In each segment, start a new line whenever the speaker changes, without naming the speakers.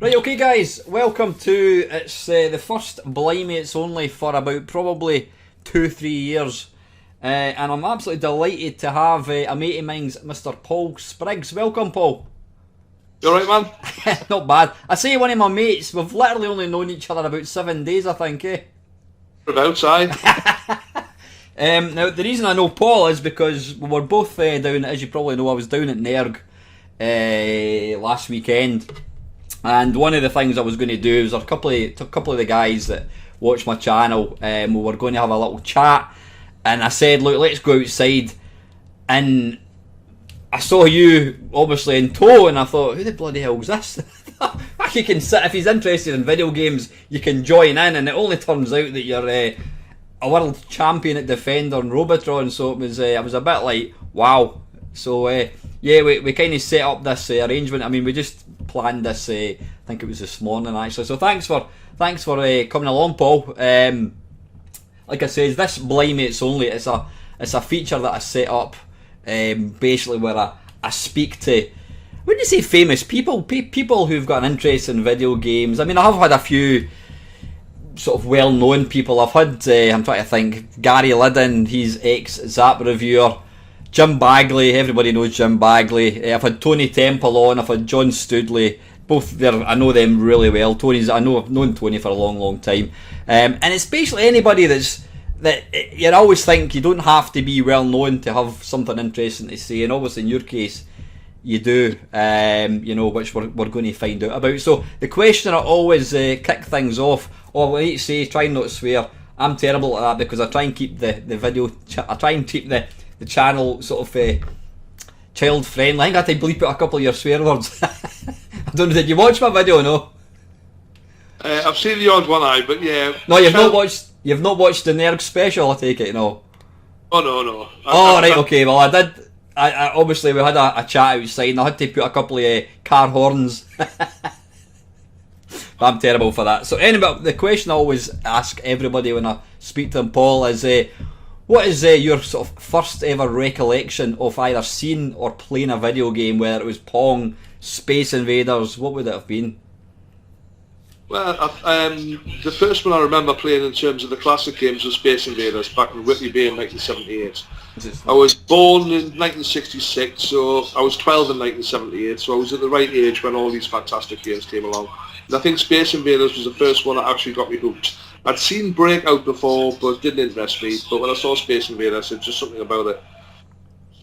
Right, okay guys, welcome to, it's the first Blimey it's only for about probably 2-3 years. And I'm absolutely delighted to have a mate of mine's, Mr. Paul Spriggs. Welcome, Paul.
You alright, man?
Not bad. I say one of my mates, we've literally only known each other about 7 days, I think, eh?
About, aye.
Now, the reason I know Paul is because we were both down, as you probably know, I was down at Nerg last weekend. And one of the things I was going to do was a couple of the guys that watch my channel, we were going to have a little chat, and I said, look, let's go outside, and I saw you obviously in tow, and I thought, who the bloody hell is this? You can sit, if he's interested in video games, you can join in, and it only turns out that you're a world champion at Defender and Robotron, so it was a bit like, wow. So yeah, we kind of set up this arrangement. I mean, we just planned this. I think it was this morning actually. So thanks for coming along, Paul. Like I said, this Blimey it's only it's a feature that I set up basically where I speak to, wouldn't you say famous people, people who've got an interest in video games. I mean, I have had a few sort of well-known people. I've had I'm trying to think, Gary Liddon, he's ex-Zap reviewer. Jim Bagley, everybody knows Jim Bagley. I've had Tony Temple on, I've had John Studley. Both there, I know them really well. I've known Tony for a long time. And it's basically anybody that you always think you don't have to be well known to have something interesting to say, and obviously in your case, you do. Which we're going to find out about. So the question I always kick things off. I need to say, try not to swear. I'm terrible at that because I try and keep the video. I try and keep the channel sort of child friendly. I think I had to bleep out a couple of your swear words. I don't know, did you watch my video or no?
I've seen the odd one, aye, but yeah.
No, you've not watched the Nerg special, I take it, no?
Oh, no.
Right, okay, well I did. I obviously we had a chat outside and I had to put a couple of car horns. I'm terrible for that. So anyway, the question I always ask everybody when I speak to them, Paul, is what is your sort of first ever recollection of either seeing or playing a video game, whether it was Pong, Space Invaders, what would it have been?
Well, the first one I remember playing in terms of the classic games was Space Invaders back in Whitley Bay in 1978. I was born in 1966, so I was 12 in 1978, so I was at the right age when all these fantastic games came along. And I think Space Invaders was the first one that actually got me hooked. I'd seen Breakout before, but it didn't interest me. But when I saw Space Invaders, it's just something about it.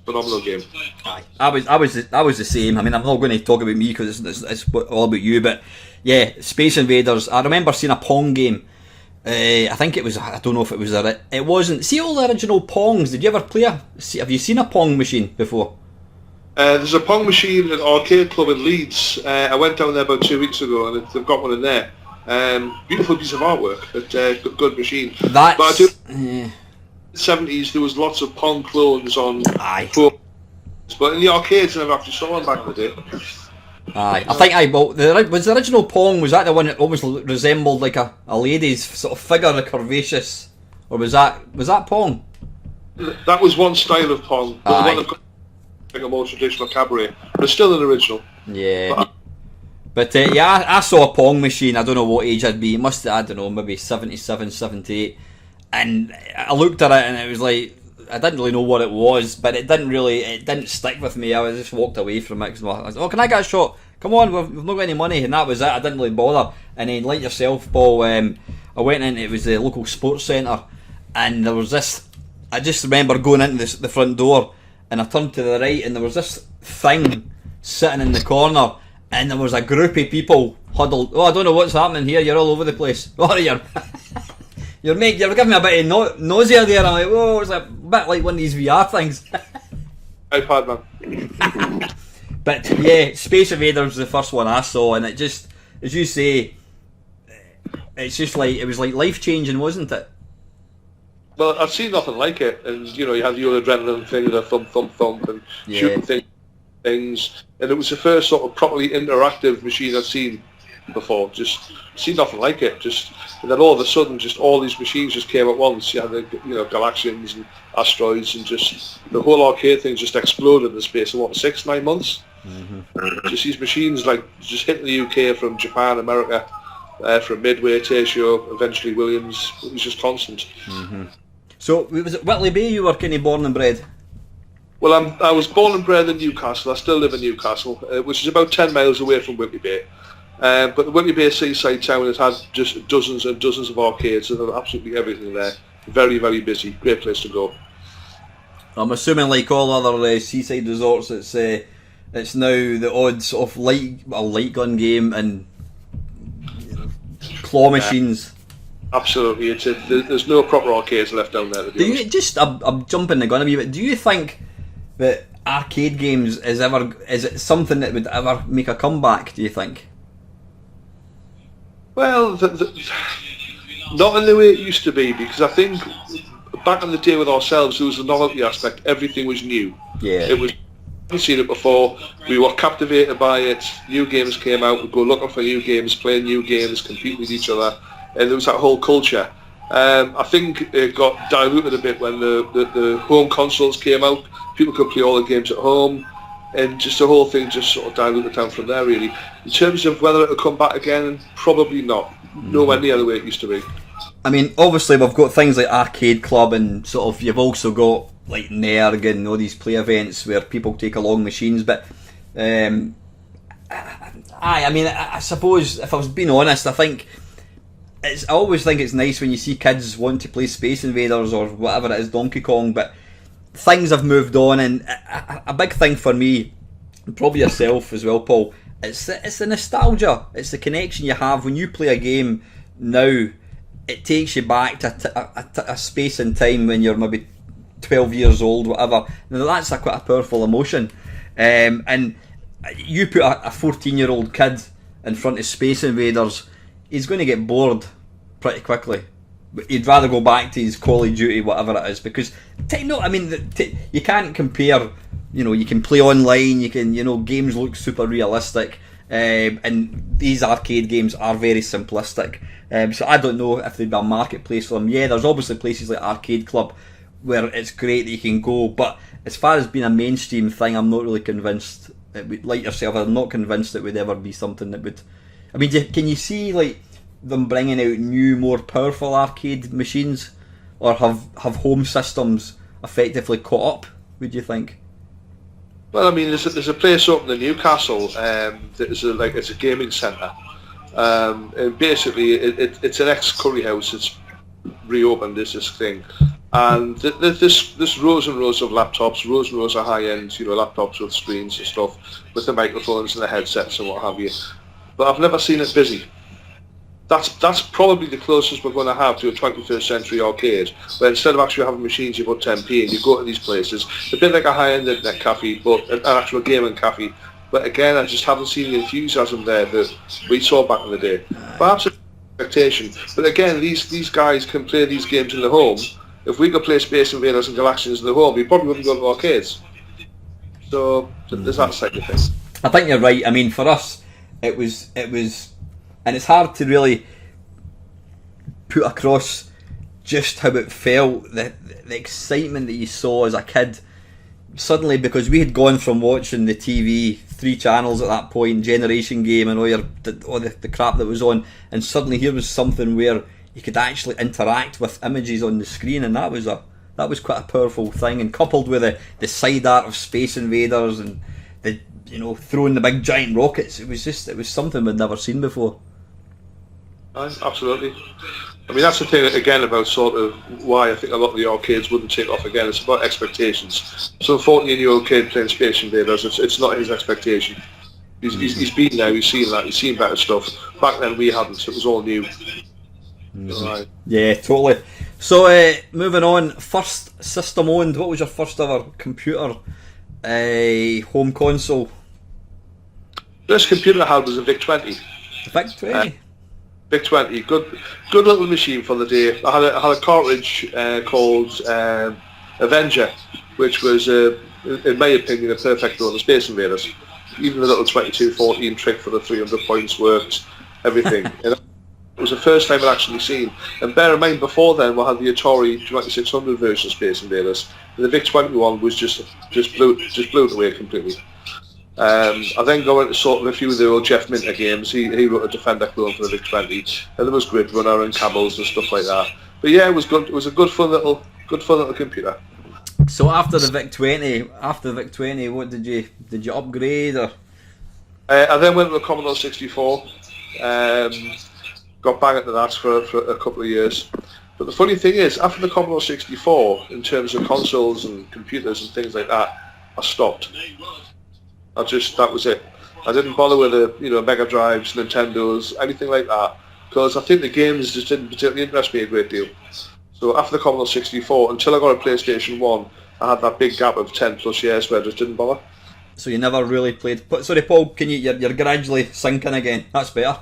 Phenomenal game.
Aye, I was the same. I mean, I'm not going to talk about me because it's all about you. But yeah, Space Invaders. I remember seeing a Pong game. I think it was. I don't know if it was it wasn't. See all the original Pongs. Did you ever play have you seen a Pong machine before?
There's a Pong machine at Arcade Club in Leeds. I went down there about 2 weeks ago, and they've got one in there. Beautiful piece of artwork, but good machine.
That's...
But I do, in the 70s there was lots of Pong clones on.
Aye.
But in the arcades I never actually saw them back in the day.
Aye, I think was the original Pong, was that the one that almost resembled like a lady's sort of figure, a curvaceous, or was that Pong?
That was one style of Pong, but the one that like a more traditional cabaret, but it's still an original.
Yeah. But yeah, I saw a Pong machine. I don't know what age I'd be. It must have, I don't know, maybe 77, 78. And I looked at it and it was like, I didn't really know what it was, but it didn't stick with me. I just walked away from it. I was, can I get a shot? Come on, we've not got any money. And that was it. I didn't really bother. And then, like yourself, Paul, I went in, it was the local sports centre, and there was this, I just remember going into the front door, and I turned to the right, and there was this thing sitting in the corner, and there was a group of people huddled. Oh, I don't know what's happening here. You're all over the place. Oh, you're giving me a bit of nausea there. I'm like, whoa, it's a bit like one of these VR things.
iPad, man.
But yeah, Space Invaders was the first one I saw, and it just, as you say, it's just like, it was like life changing, wasn't it?
Well, I've seen nothing like it, and you had your adrenaline thing, the thump, and shooting things, and it was the first sort of properly interactive machine I've seen before. Just seen nothing like it. And then all of a sudden, just all these machines just came at once. You had the Galaxians and asteroids, and just the whole arcade thing just exploded in the space of 6-9 months. Just these machines like just hitting the UK from Japan, America, from Midway, Tatio, eventually Williams. It was just constant.
So was it Whitley Bay you were kind of born and bred?
Well, I was born and bred in Newcastle. I still live in Newcastle, which is about 10 miles away from Whitley Bay. But the Whitley Bay seaside town has had just dozens and dozens of arcades and absolutely everything there. Very, very busy. Great place to go.
I'm assuming, like all other seaside resorts, it's now the odd sort of light gun game and claw machines.
Absolutely, there's no proper arcades left down there.
I'm jumping the gun a wee bit. Do you think that arcade games is it something that would ever make a comeback? Do you think?
Well, not in the way it used to be, because I think back in the day with ourselves, there was a novelty aspect. Everything was new.
Yeah.
It was. We hadn't seen it before. We were captivated by it. New games came out. We'd go looking for new games, play new games, compete with each other, and there was that whole culture. I think it got diluted a bit when the home consoles came out. People could play all the games at home, and just the whole thing just sort of diluted down from there, really. In terms of whether it'll come back again, probably not. Nowhere near the way it used to be.
I mean, obviously we've got things like Arcade Club, and sort of you've also got like NERG and all these play events where people take along machines, but I suppose if I was being honest, I always think it's nice when you see kids want to play Space Invaders or whatever it is, Donkey Kong, but things have moved on, and a big thing for me, and probably yourself as well, Paul, it's the nostalgia, it's the connection you have when you play a game now. It takes you back to a space and time when you're maybe 12 years old, whatever. Now that's quite a powerful emotion. And you put a 14-year-old kid in front of Space Invaders, he's going to get bored pretty quickly. He'd rather go back to his Call of Duty, whatever it is, because you can't compare. You can play online. You can, games look super realistic, and these arcade games are very simplistic. So I don't know if there'd be a marketplace for them. Yeah, there's obviously places like Arcade Club where it's great that you can go, but as far as being a mainstream thing, I'm not really convinced. Like yourself, I'm not convinced it would ever be something that would. I mean, can you see like them bringing out new, more powerful arcade machines, or have home systems effectively caught up? Would you think?
Well, I mean, there's a place open in Newcastle that is it's a gaming centre, and basically it's an ex-curry house. It's reopened as this thing, and this rows and rows of laptops, rows and rows of high-end, laptops with screens and stuff, with the microphones and the headsets and what have you. But I've never seen it busy. That's probably the closest we're going to have to a 21st century arcade, where instead of actually having machines, you put 10p and you go to these places. A bit like a high-end internet cafe, but an actual gaming cafe. But again, I just haven't seen the enthusiasm there that we saw back in the day. Perhaps it's an expectation, but again, these guys can play these games in the home. If we could play Space Invaders and Galaxians in the home, we probably wouldn't go to arcades. So there's that side of things.
I think you're right. I mean, for us, it was. And it's hard to really put across just how it felt, the excitement that you saw as a kid. Suddenly, because we had gone from watching the TV, 3 channels at that point, Generation Game and all the crap that was on, and suddenly here was something where you could actually interact with images on the screen, and that was quite a powerful thing. And coupled with the side art of Space Invaders and the throwing the big giant rockets, it was something we'd never seen before.
Absolutely. I mean, that's the thing again about sort of why I think a lot of the arcades wouldn't take off again. It's about expectations. So a 14-year-old kid playing Space Invaders, it's not his expectation. He's been there, he's seen that, he's seen better stuff. Back then we hadn't, so it was all new. Right.
Yeah, totally. So moving on, first system owned. What was your first ever computer home console?
First computer I had was a VIC-20.
VIC-20?
VIC-20, good little machine for the day. I had a cartridge called Avenger, which was, in my opinion, a perfect run of Space Invaders. Even the little 2214 trick for the 300 points worked, everything. And it was the first time I'd actually seen. And bear in mind, before then we had the Atari 2600 version of Space Invaders. And the VIC-20 one was just blew it away completely. I then go into sort of a few of the old Jeff Minter games. He wrote a Defender clone for the VIC-20, and there was Grid Runner and Cabals and stuff like that. But yeah, it was good. It was a good fun little computer.
So after the VIC-20, what did you upgrade or?
I then went to the Commodore 64. Got bang into that for a couple of years. But the funny thing is, after the Commodore 64, in terms of consoles and computers and things like that, I stopped. That was it. I didn't bother with the Mega Drives, Nintendos, anything like that, because I think the games just didn't particularly interest me a great deal. So after the Commodore 64, until I got a PlayStation 1, I had that big gap of 10 plus years where I just didn't bother.
So you never really played. Sorry, Paul. You're gradually sinking again. That's better.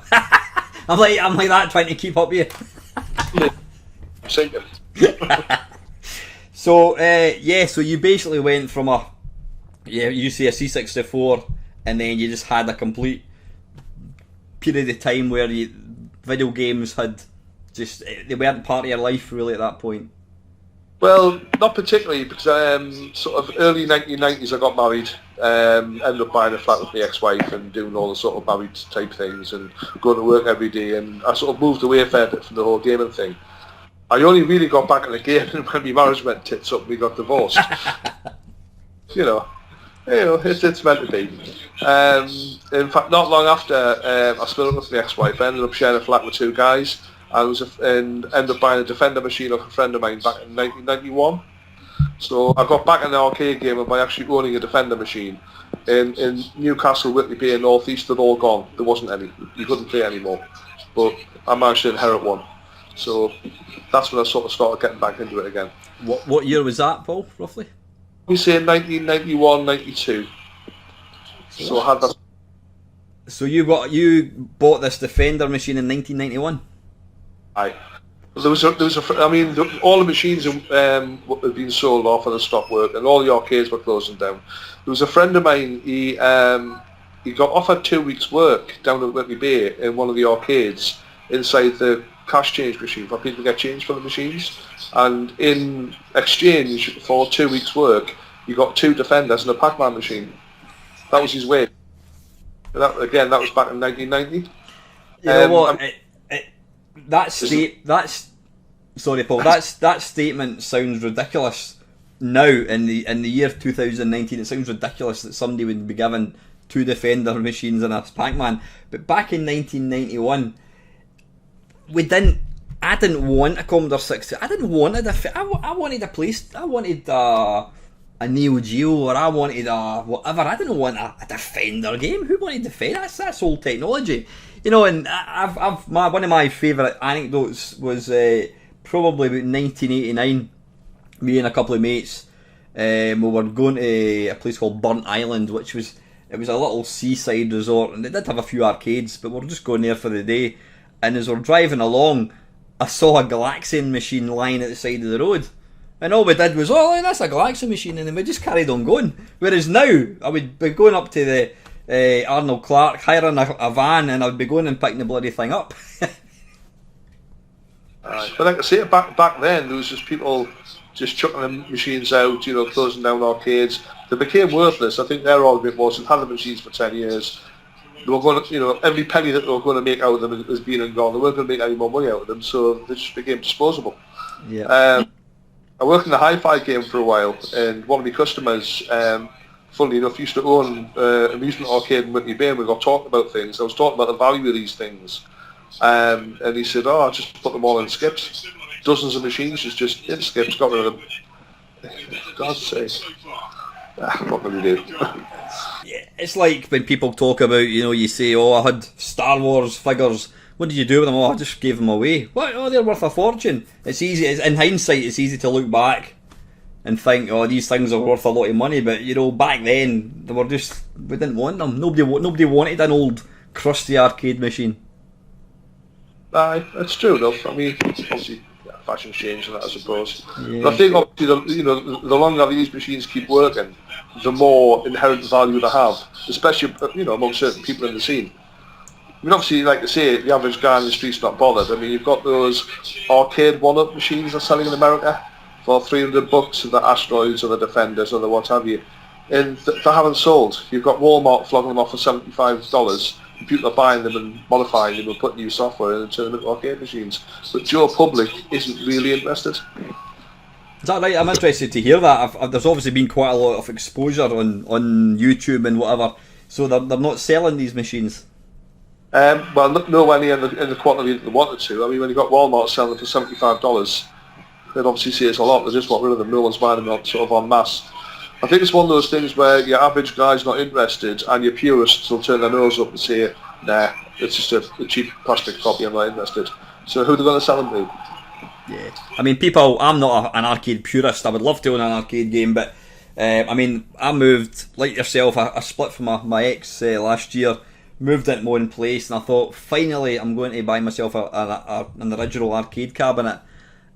I'm like that, trying to keep up with you.
Sinking.
So so you basically went from you see a C64, and then you just had a complete period of time where video games they weren't part of your life really at that point.
Well, not particularly, because sort of early 1990s I got married, ended up buying a flat with my ex-wife and doing all the sort of married type things and going to work every day, and I sort of moved away a fair bit from the whole gaming thing. I only really got back in the game when my marriage went tits up and we got divorced. It's meant to be. In fact, not long after I split up with my ex-wife, I ended up sharing a flat with two guys. And ended up buying a Defender machine off a friend of mine back in 1991. So I got back in the arcade game by actually owning a Defender machine. In Newcastle, Whitley Bay and North East, they're all gone. There wasn't any. You couldn't play anymore. But I managed to inherit one. So that's when I sort of started getting back into it again.
What year was that, Paul, roughly?
We say 1991, 92. So I had that.
So you bought this Defender machine in 1991?
Aye. All the machines had been sold off and the stock work, and all the arcades were closing down. There was a friend of mine. He got offered 2 weeks' work down at Whitley Bay in one of the arcades inside the cash change machine for people to get change for the machines. And in exchange for 2 weeks' work, he got 2 Defenders and a Pac-Man machine. That was his wage. That was back in 1990.
You know what? Sorry, Paul. That statement sounds ridiculous now in the year 2019. It sounds ridiculous that somebody would be given 2 Defender machines and a Pac-Man. But back in 1991, I didn't want a Commodore 60. I didn't want I wanted a place. I wanted a Neo Geo, or I wanted a whatever. I didn't want a Defender game. Who wanted Defender? That's old technology. And one of my favourite anecdotes was probably about 1989. Me and a couple of mates, we were going to a place called Burnt Island, which was a little seaside resort, and it did have a few arcades, but we were just going there for the day. And as we're driving along, I saw a Galaxian machine lying at the side of the road, and all we did was, that's a Galaxian machine, and then we just carried on going. Whereas now, I would be going up to the Arnold Clark, hiring a van, and I'd be going and picking the bloody thing up.
But like I say, back then there was just people just chucking the machines out, closing down arcades. They became worthless. I think their argument was they've had the machines for 10 years. They were going to, every penny that they were going to make out of them has been and gone. They weren't going to make any more money out of them, so they just became disposable.
Yeah.
I worked in the hi-fi game for a while, and one of my customers, funnily enough, used to own amusement arcade in Whitley Bay, and we got talking about things. I was talking about the value of these things, and he said, I just put them all in skips. Dozens of machines just in skips, got rid of them. For God's sake. What can we do?
Yeah, it's like when people talk about, you say, I had Star Wars figures. What did you do with them? I just gave them away. What? They're worth a fortune. It's easy. In hindsight, it's easy to look back and think, these things are worth a lot of money. But back then, we didn't want them. Nobody wanted an old crusty arcade machine.
Aye, that's true enough. I mean, obviously, fashion's changed, I suppose.
Yeah.
But I think obviously, the longer these machines keep working, the more inherent value they have, especially among certain people in the scene. I mean, obviously, like I say, the average guy in the street's not bothered. I mean, you've got those arcade one-up machines they're selling in America for $300, and the Asteroids or the Defenders or the what have you. and they haven't sold. You've got Walmart flogging them off for $75. People are buying them and modifying them and putting new software in and turning them into arcade machines. But Joe Public isn't really interested.
Is that right? I'm interested to hear that. There's obviously been quite a lot of exposure on YouTube and whatever, so they're not selling these machines.
Well, nowhere near in the quantity that they wanted to. I mean, when you got Walmart selling them for $75, they'd obviously say it's a lot. They just want rid of them. No one's buying them sort of en masse. I think it's one of those things where your average guy's not interested, and your purists will turn their nose up and say, "Nah, it's just a cheap plastic copy. I'm not interested." So who are they going to sell them to?
Yeah, I mean, I'm not an arcade purist. I would love to own an arcade game, but I mean, I moved like yourself. I split from my ex last year, moved into my own place, and I thought finally I'm going to buy myself an original arcade cabinet.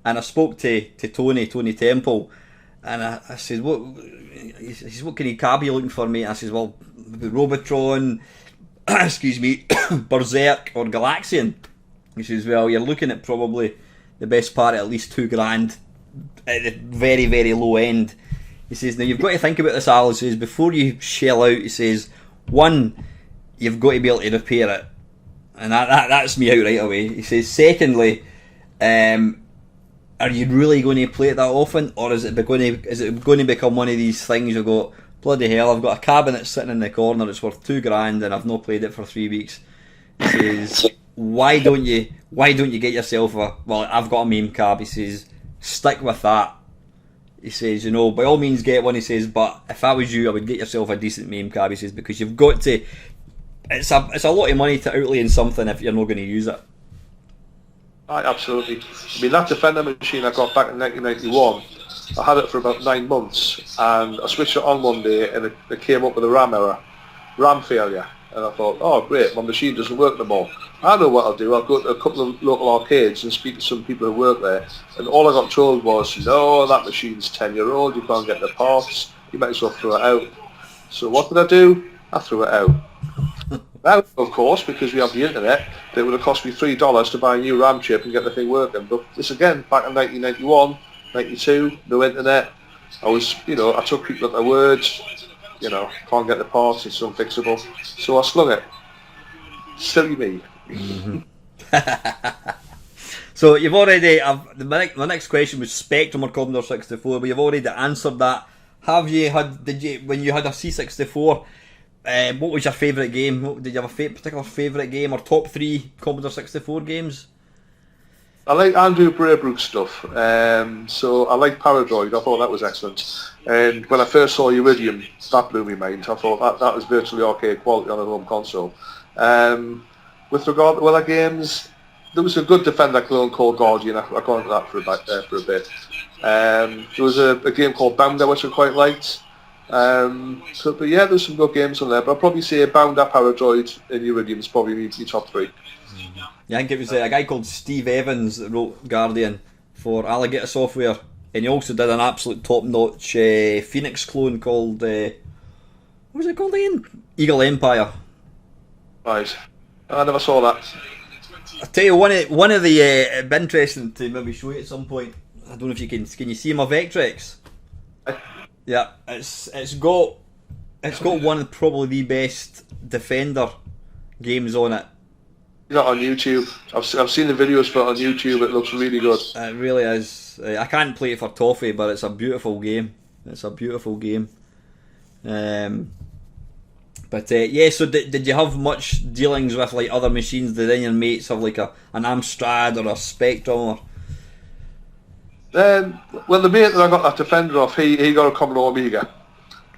And I spoke to Tony Temple, and I said, he says, what kind of cab are you looking for, mate? And I says, well, Robotron, excuse me, Berserk or Galaxian. He says, well, you're looking at probably the best part at least $2,000 at the very, very low end. He says, now you've got to think about this, Al. He says, before you shell out, he says, one, you've got to be able to repair it. And that's me out right away. He says, secondly, are you really going to play it that often, or is it going to become one of these things you go, bloody hell, I've got a cabinet sitting in the corner, it's worth $2,000 and I've not played it for 3 weeks. He says, why don't you get yourself I've got a MAME cab. He says, stick with that. He says, by all means get one. He says, but if I was you, I would get yourself a decent MAME cab. He says, because you've got to, it's a lot of money to outlay in something if you're not going to use it.
Absolutely. I mean, that Defender machine I got back in 1991, I had it for about 9 months, and I switched it on one day and it came up with a RAM failure. And I thought, oh great, my machine doesn't work no more. I know what I'll do. I'll go to a couple of local arcades and speak to some people who work there. And all I got told was, no, that machine's 10-year-old, you can't get the parts, you might as well throw it out. So what did I do? I threw it out. Now, of course, because we have the internet, it would have cost me $3 to buy a new RAM chip and get the thing working. But this again, back in 1991, 92, no internet. I took people at their words. Can't get the parts, it's unfixable. So I slung it. Silly me.
Mm-hmm. So you've already, my next question was Spectrum or Commodore 64, but you've already answered that. When you had a C64, what was your favourite game? Did you have a particular favourite game or top 3 Commodore 64 games?
I like Andrew Braybrook's stuff, so I like Paradroid. I thought that was excellent. And when I first saw Iridium, that blew me mind. I thought that was virtually arcade quality on a home console. With regard to other games, there was a good Defender clone called Guardian. I got into that for a bit. There was a game called Bounder which I quite liked. But yeah, there's some good games on there. But I'd probably say Bounder, Paradroid, and Iridium is probably my top 3.
Yeah, I think it was a guy called Steve Evans that wrote Guardian for Alligator Software, and he also did an absolute top-notch Phoenix clone called what was it called again? Eagle Empire. Right,
I never saw that.
I'll tell you, one of the it'd be interesting to maybe show you at some point. I don't know if you can you see my Vectrex? Yeah, it's got one of probably the best Defender games on it.
Not on YouTube. I've seen the videos for it on YouTube. It looks really good.
It really is. I can't play it for toffee, but it's a beautiful game. Yeah. So did you have much dealings with like other machines? Did any of your mates have like an Amstrad or a Spectrum? Or?
Well, the mate that I got that Defender off, he got a Commodore Amiga.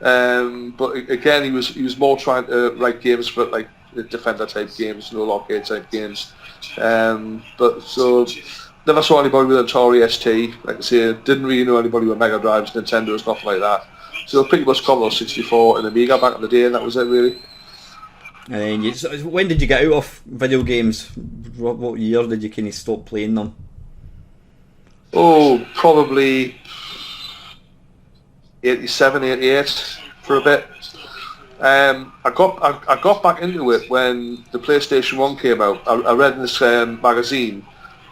But again, he was more trying to write games for like Defender type games, no arcade type games. But so never saw anybody with an Atari ST. Like I say, didn't really know anybody with Mega Drives, Nintendos, nothing like that. So pretty much Commodore 64 and Amiga back in the day, and that was it really.
And when did you get out of video games? What year did you kind of stop playing them?
Oh, probably 87, 88 for a bit. I got back into it when the PlayStation 1 came out. I read in this magazine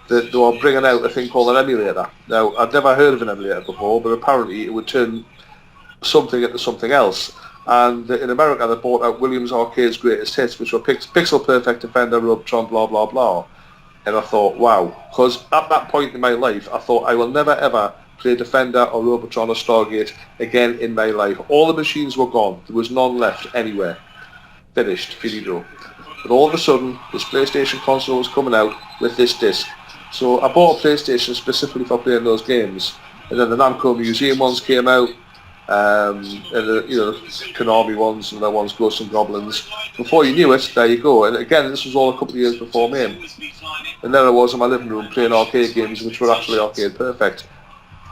that they were bringing out a thing called an emulator. Now, I'd never heard of an emulator before, but apparently it would turn something into something else. And in America, they bought out Williams Arcade's greatest hits, which were Pixel Perfect, Defender, Robotron, blah, blah, blah. And I thought, wow. Because at that point in my life, I thought I will never, ever play Defender or Robotron or Stargate again in my life. All the machines were gone. There was none left anywhere. Finished. Finito. But all of a sudden, this PlayStation console was coming out with this disc. So I bought a PlayStation specifically for playing those games. And then the Namco Museum ones came out. And the, Konami ones and the ones Ghosts and Goblins. Before you knew it, there you go. And again, this was all a couple of years before me. And there I was in my living room playing arcade games, which were actually arcade perfect.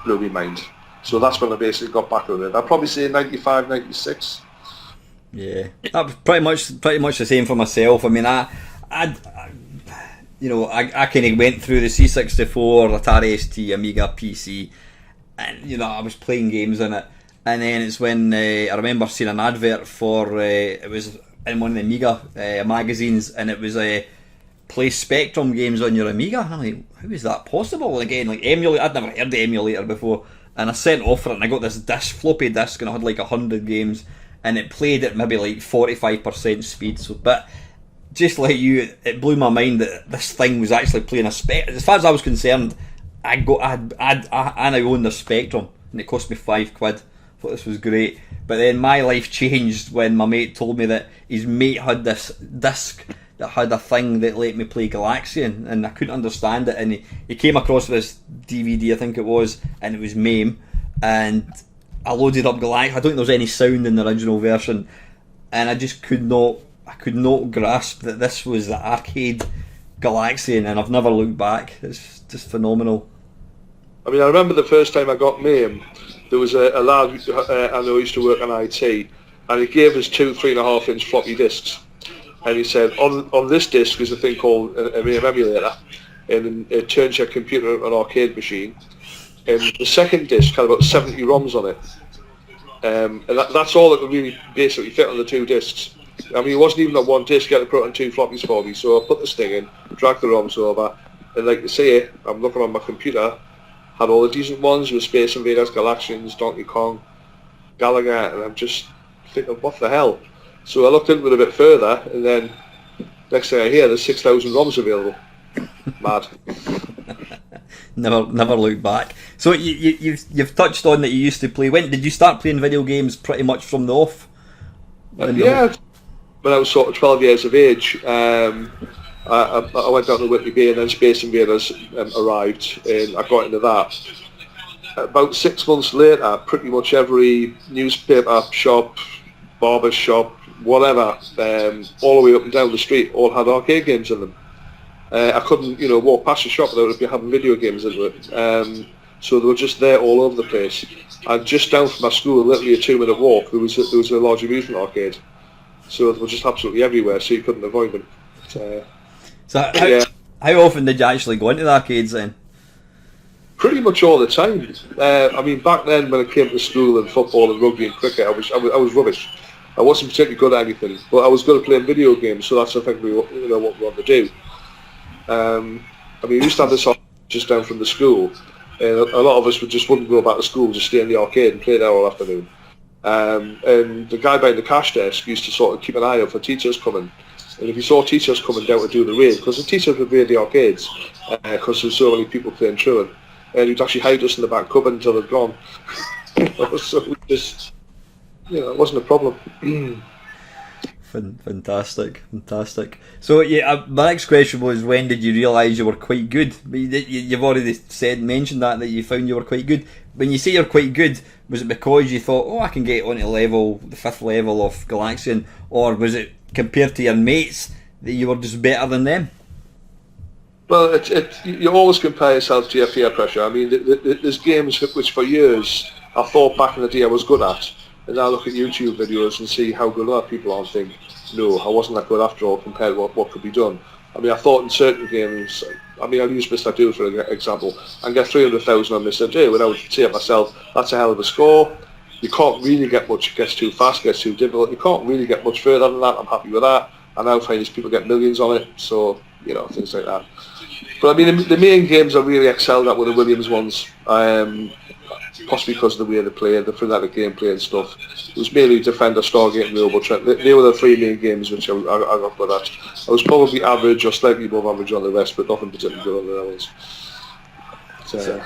Blew me mind. So that's when I basically got back on it. I'd probably say 95, 96.
Yeah, that was pretty much the same for myself. I mean, I kind of went through the C64, Atari ST, Amiga, PC, and I was playing games on it. And then it's when I remember seeing an advert for it was in one of the Amiga magazines, and it was play Spectrum games on your Amiga. And I'm like, how is that possible? And again, like emulator, I'd never heard of emulator before, and I sent off for it, and I got this floppy disk, and I had like 100 games. And it played at maybe like 45% speed. So, but just like you, it blew my mind that this thing was actually playing a Spectrum. As far as I was concerned, I now own the Spectrum, and it cost me £5. I thought this was great. But then my life changed when my mate told me that his mate had this disc that had a thing that let me play Galaxian, and I couldn't understand it. And he came across this DVD, I think it was, and it was MAME, and I loaded up Galaxian. I don't think there was any sound in the original version, and I just could not grasp that this was the arcade Galaxian, and I've never looked back. It's just phenomenal.
I mean, I remember the first time I got MAME, there was a lad I know used to work on IT, and he gave us 2 3.5-inch floppy disks, and he said, on this disk is a thing called a MAME emulator, and it turns your computer into an arcade machine. And the second disc had about 70 ROMs on it, and that's all that could really basically fit on the 2 discs. I mean, it wasn't even on one disc, you had to put it on 2 floppies for me, so I put this thing in, dragged the ROMs over, and like you say, I'm looking on my computer, had all the decent ones with Space Invaders, Galaxians, Donkey Kong, Gallagher, and I'm just thinking, what the hell? So I looked into it a bit further, and then next thing I hear, there's 6,000 ROMs available. Mad.
Never looked back. So you've touched on that you used to play. When did you start playing video games? Pretty much from the off.
When I was sort of 12 years of age, I went down to Whitley Bay, and then Space Invaders arrived, and I got into that. About 6 months later, pretty much every newspaper shop, barber shop, whatever, all the way up and down the street, all had arcade games in them. I couldn't, walk past the shop without having video games into it. So they were just there all over the place. And just down from my school, literally a 2-minute walk, there was a large amusement arcade. So they were just absolutely everywhere, so you couldn't avoid them.
How often did you actually go into the arcades then?
Pretty much all the time. I mean, back then when I came to school and football and rugby and cricket, I was rubbish. I wasn't particularly good at anything, but I was good at playing video games, so that's effectively what we wanted to do. I mean, we used to have this just down from the school, and a lot of us wouldn't go back to school, just stay in the arcade and play there all afternoon. And the guy behind the cash desk used to sort of keep an eye out for teachers coming. And if he saw teachers coming down to do the raid, because the teachers would raid the arcades, because there's so many people playing truant, and he'd actually hide us in the back cupboard until they'd gone. So we just, it wasn't a problem.
Fantastic. So my next question was, when did you realise you were quite good? You've already mentioned that you found you were quite good. When you say you're quite good, was it because you thought, I can get onto the 5th level of Galaxian, or was it compared to your mates that you were just better than them?
Well, you always compare yourself to your peer pressure. I mean, there's games which for years I thought back in the day I was good at, and now I look at YouTube videos and see how good other people are and think, no, I wasn't that good after all compared to what could be done. I mean, I thought in certain games, I'll use Mr. Do for example, and get 300,000 on Mr. Do, and I would say to myself, that's a hell of a score. You can't really get much, it gets too fast, gets too difficult. You can't really get much further than that. I'm happy with that. I now find these people get millions on it, so, things like that. But I mean, the main games I really excelled at were the Williams ones. possibly because of the way they played, the frenetic gameplay and stuff. It was mainly Defender, Stargate and Robotron. They were the three main games which I got good at. I was probably average or slightly above average on the rest, but nothing particularly good on the others.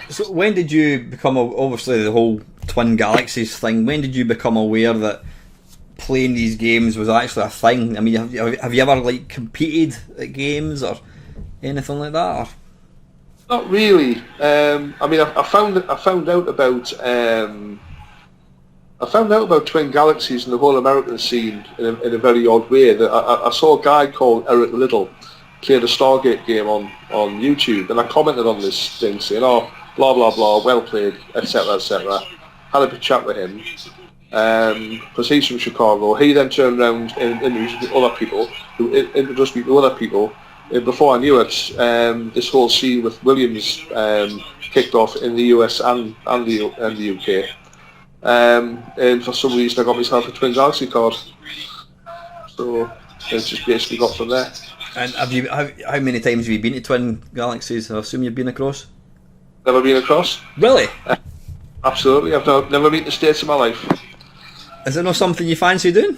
So when did you become, obviously the whole Twin Galaxies thing, when did you become aware that playing these games was actually a thing? I mean, have you ever like competed at games or anything like that? Or?
Not really. I mean, I found out about Twin Galaxies and the whole American scene in a very odd way. That I saw a guy called Eric Little played a Stargate game on YouTube, and I commented on this thing saying, "Oh, blah blah blah, well played, etc. etc." Had a big chat with him because he's from Chicago. He then turned around and introduced me to other people who introduced me to other people. And before I knew it, this whole scene with Williams kicked off in the US and the UK. And for some reason, I got myself a Twin Galaxy card. So it's just basically got from there.
And how many times have you been to Twin Galaxies? I assume you've been across?
Never been across.
Really?
Absolutely. I've never been to the States in my life.
Is it not something you fancy doing?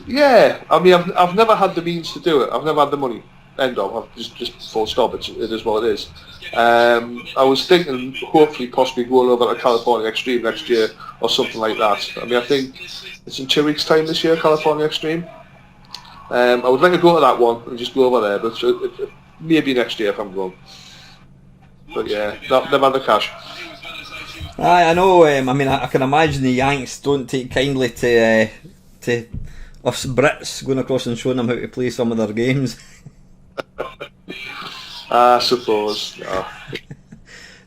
Yeah. I mean, I've never had the means to do it. I've never had the money. End of. I've just full stop. It is what it is. I was thinking, hopefully, possibly going over to California Extreme next year or something like that. I mean, I think it's in 2 weeks' time this year, California Extreme. I would like to go to that one and just go over there, but maybe next year if I'm going. But yeah, never had the cash.
I know. I mean, I can imagine the Yanks don't take kindly to us Brits going across and showing them how to play some of their games.
I suppose. No.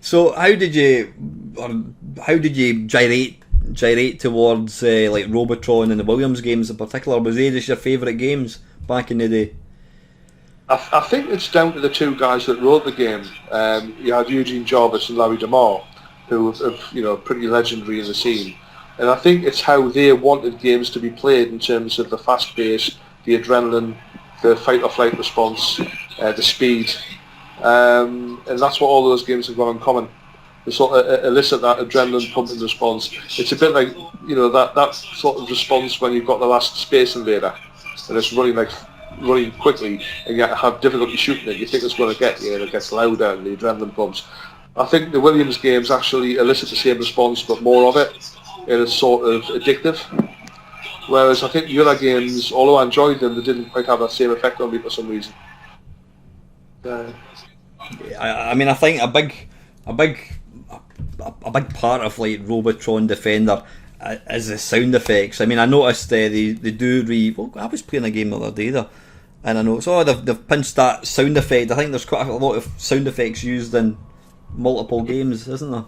So, how did you gyrate towards like Robotron and the Williams games in particular? Was they just your favourite games back in the day?
I think it's down to the two guys that wrote the game. You had Eugene Jarvis and Larry DeMar, who are pretty legendary in the scene. And I think it's how they wanted games to be played in terms of the fast pace, the adrenaline, the fight or flight response, the speed. And that's what all those games have got in common. They sort of elicit that adrenaline pumping response. It's a bit like, that sort of response when you've got the last Space Invader and it's running quickly and you have difficulty shooting it. You think it's going to get you and it gets louder and the adrenaline pumps. I think the Williams games actually elicit the same response but more of it, and it's sort of addictive. Whereas I think the other games, although I enjoyed them, they didn't quite have that same effect on me for some reason.
I mean, I think a big part of like Robotron Defender is the sound effects. I mean, I noticed they do I was playing a game the other day there, and I noticed they've pinched that sound effect. I think there's quite a lot of sound effects used in multiple games, isn't there?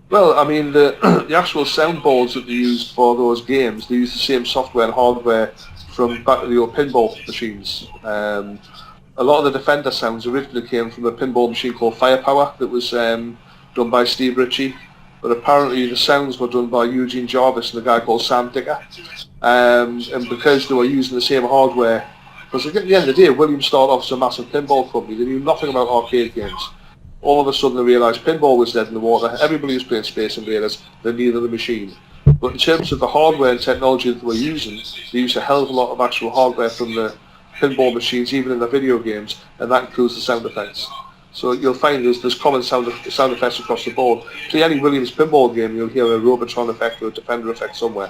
Well, I mean, the actual soundboards that they used for those games, they used the same software and hardware from back to the old pinball machines. A lot of the Defender sounds originally came from a pinball machine called Firepower that was done by Steve Ritchie, but apparently the sounds were done by Eugene Jarvis and a guy called Sam Dicker. And because they were using the same hardware, because at the end of the day, Williams started off as a massive pinball company. They knew nothing about arcade games. All of a sudden they realised pinball was dead in the water. Everybody was playing Space Invaders. They needed the machine. But in terms of the hardware and technology that they were using, they used a hell of a lot of actual hardware from the pinball machines, even in the video games, and that includes the sound effects. So you'll find there's common sound effects across the board. Play any Williams pinball game, you'll hear a Robotron effect or a Defender effect somewhere.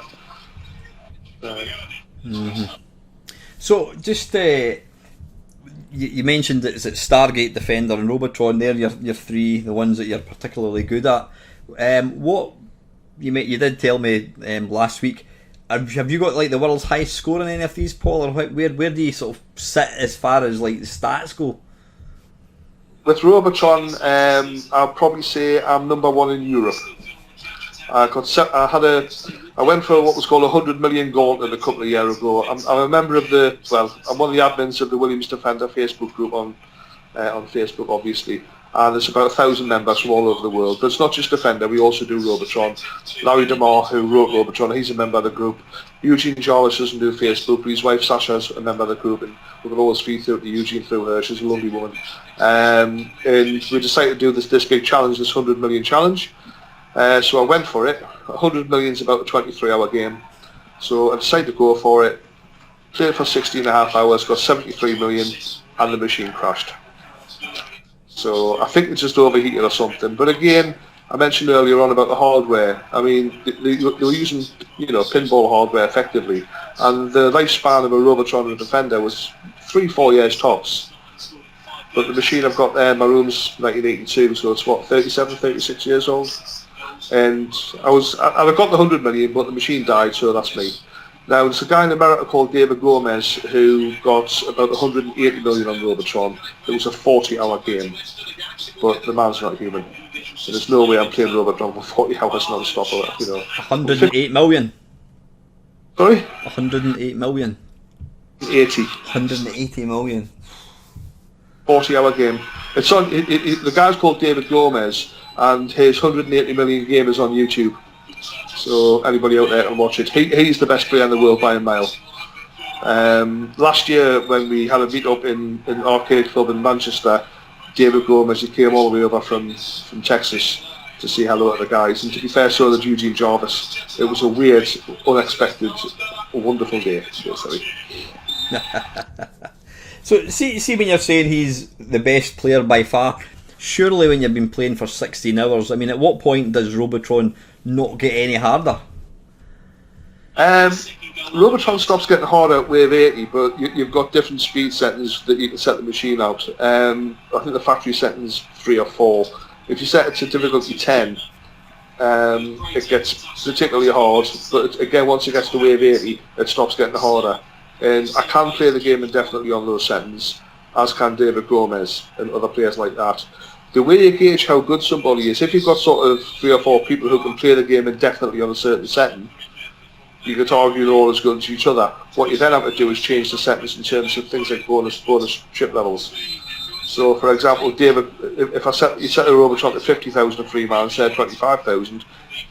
So just you mentioned that it's Stargate, Defender, and Robotron. They're your three, the ones that you're particularly good at. What you did tell me last week. Have you got like the world's highest score in any of these, Paul, or where do you sort of sit as far as like the stats go?
With Robotron, I'll probably say I'm number one in Europe. I went for what was called 100 million gauntlet a couple of years ago. I'm a member of I'm one of the admins of the Williams Defender Facebook group on Facebook, obviously. and there's about 1,000 members from all over the world. But it's not just Defender, we also do Robotron. Larry DeMar, who wrote Robotron, he's a member of the group. Eugene Jarvis doesn't do Facebook, but his wife Sasha's a member of the group, and we can always feed through to Eugene through her. She's a lovely woman. And we decided to do this big challenge, this 100 million challenge. So I went for it. 100 million is about a 23-hour game. So I decided to go for it. Played for 16 and a half hours, got 73 million, and the machine crashed. So I think it just overheated or something. But again, I mentioned earlier on about the hardware. I mean, they were using, pinball hardware effectively, and the lifespan of a Robotron and a Defender was 3-4 years tops. But the machine I've got there in my room's 1982, so it's 37, 36 years old. And I've got the 100 million, but the machine died, so that's me. Now, there's a guy in America called David Gomez who got about 180 million on Robotron. It was a 40-hour game, but the man's not human. So there's no way I'm playing Robotron for 40 hours non-stop.
108 million.
Sorry?
108 million.
80.
180 million.
40-hour game. It's on. The guy's called David Gomez, and his 180 million game is on YouTube. So anybody out there can watch it. He's the best player in the world by a mile. Last year when we had a meet up in an arcade club in Manchester, David Gomez, he came all the way over from Texas to say hello to the guys. And to be fair, so did Eugene Jarvis. It was a weird, unexpected, wonderful day, basically.
So see when you're saying he's the best player by far, surely when you've been playing for 16 hours, I mean, at what point does Robotron not get any harder?
Robotron stops getting harder at wave 80, but you've got different speed settings that you can set the machine out. I think the factory setting's 3 or 4. If you set it to difficulty 10, it gets particularly hard, but again, once it gets to wave 80, it stops getting harder. And I can play the game indefinitely on those settings, as can David Gomez and other players like that. The way you gauge how good somebody is, if you've got sort of 3 or 4 people who can play the game indefinitely on a certain setting, you could argue they're all as good as each other. What you then have to do is change the settings in terms of things like bonus chip levels. So, for example, David, if you set a Robotron to 50,000 a free man instead of 25,000,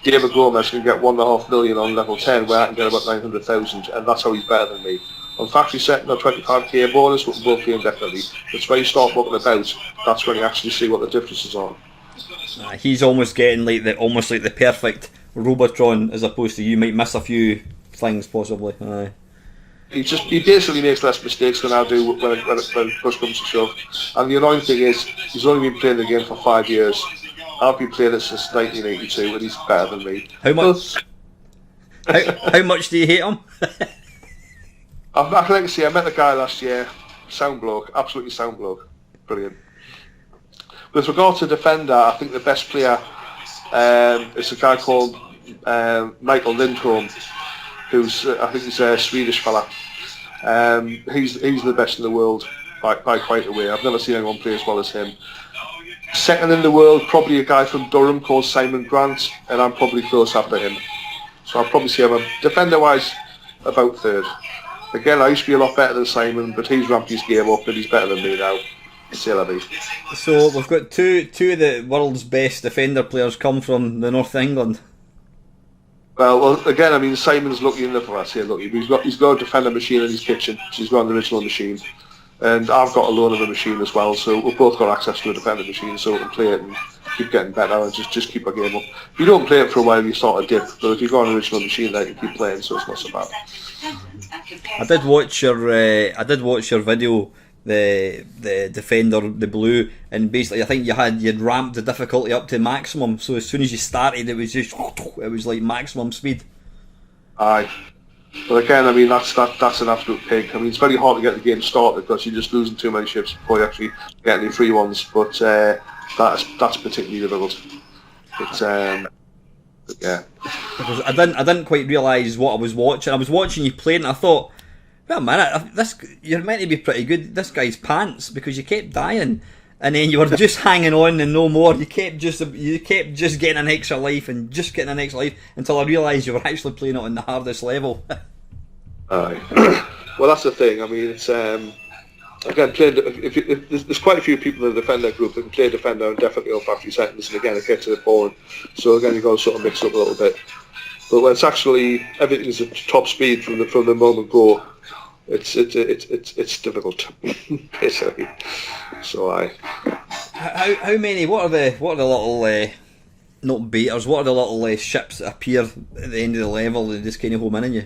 David Gomez can get 1.5 million on level 10, where I can get about 900,000, and that's how he's better than me. On factory setting, a 25k bonus, we can both play indefinitely. It's when you start looking about, that's when you actually see what the differences are.
He's almost getting like the perfect Robotron, as opposed to you might miss a few things possibly. He
basically makes less mistakes than I do when push comes to shove. And the annoying thing is, he's only been playing the game for 5 years. I've been playing it since 1982, and he's better than me.
How much? how much do you hate him?
I like to say, I met the guy last year. Sound bloke, absolutely sound bloke, brilliant. With regard to Defender, I think the best player is a guy called Michael Lindholm, who's I think he's a Swedish fella. He's the best in the world by quite a way. I've never seen anyone play as well as him. Second in the world, probably a guy from Durham called Simon Grant, and I'm probably close after him. So I'll probably say I'm defender-wise about third. Again, I used to be a lot better than Simon, but he's ramped his game up and he's better than me now. So
we've got two of the world's best Defender players come from the north of England.
Well, again, I mean, Simon's lucky enough, I say lucky, but he's got a Defender machine in his kitchen, so he's got an original machine. And I've got a loan of a machine as well, so we've both got access to a Defender machine, so we can play it and keep getting better and just keep our game up. If you don't play it for a while, you sort of dip, but if you've got an original machine there, you keep playing, so it's not so bad.
I did watch your video, the Defender, the blue, and basically I think you'd ramped the difficulty up to maximum, so as soon as you started it was like maximum speed.
Aye. But again, I mean, that's an absolute pig. I mean, it's very hard to get the game started because you're just losing too many ships before you actually get any free ones. But that's particularly difficult. But yeah.
Because I didn't quite realise what I was watching. I was watching you play, and I thought, well, man, you're meant to be pretty good. This guy's pants, because you kept dying, and then you were just hanging on and no more. You kept just getting an extra life and just getting an extra life until I realised you were actually playing it on the hardest level.
Aye. Well, that's the thing. I mean, it's again, if there's quite a few people in the Defender group that can play Defender and definitely over 50 seconds, and again, it gets a bit boring. So again, you've got to sort of mix it up a little bit. But when it's actually everything's at top speed from the moment go, it's difficult, basically. So
How many? What are the little not beaters? What are the little ships that appear at the end of the level that just kind of home in on you?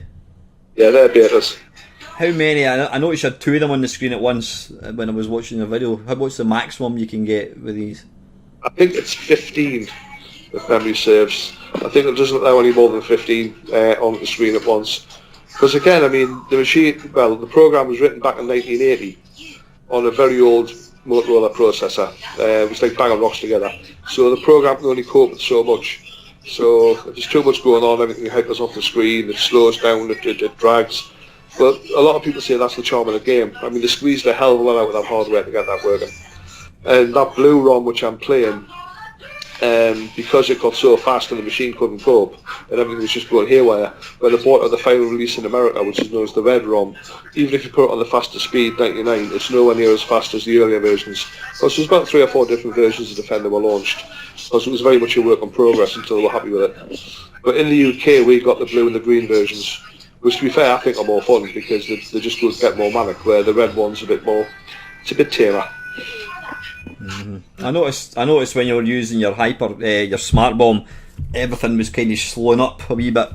Yeah, they're beaters.
How many? I noticed you had 2 of them on the screen at once when I was watching the video. What's the maximum you can get with these?
I think it's 15, if memory serves. I think it doesn't allow any more than 15 on the screen at once. Because again, I mean, the program was written back in 1980 on a very old Motorola processor. It was like banging rocks together. So the program can only cope with so much. So if there's too much going on, everything happens off the screen, it slows down, it drags. But a lot of people say that's the charm of the game. I mean, they squeezed the hell of a lot out of that hardware to get that working. And that blue ROM which I'm playing, because it got so fast and the machine couldn't cope, and everything was just going haywire, when they bought out the final release in America, which is known as the red ROM, even if you put it on the faster speed, 99, it's nowhere near as fast as the earlier versions. Because there's about 3 or 4 different versions of Defender were launched, because it was very much a work in progress until they were happy with it. But in the UK, we got the blue and the green versions, which, to be fair, I think are more fun because they just would get more manic, where the red one's a bit tamer.
Mm-hmm. I noticed when you were using your your smart bomb, everything was kind of slowing up a wee bit.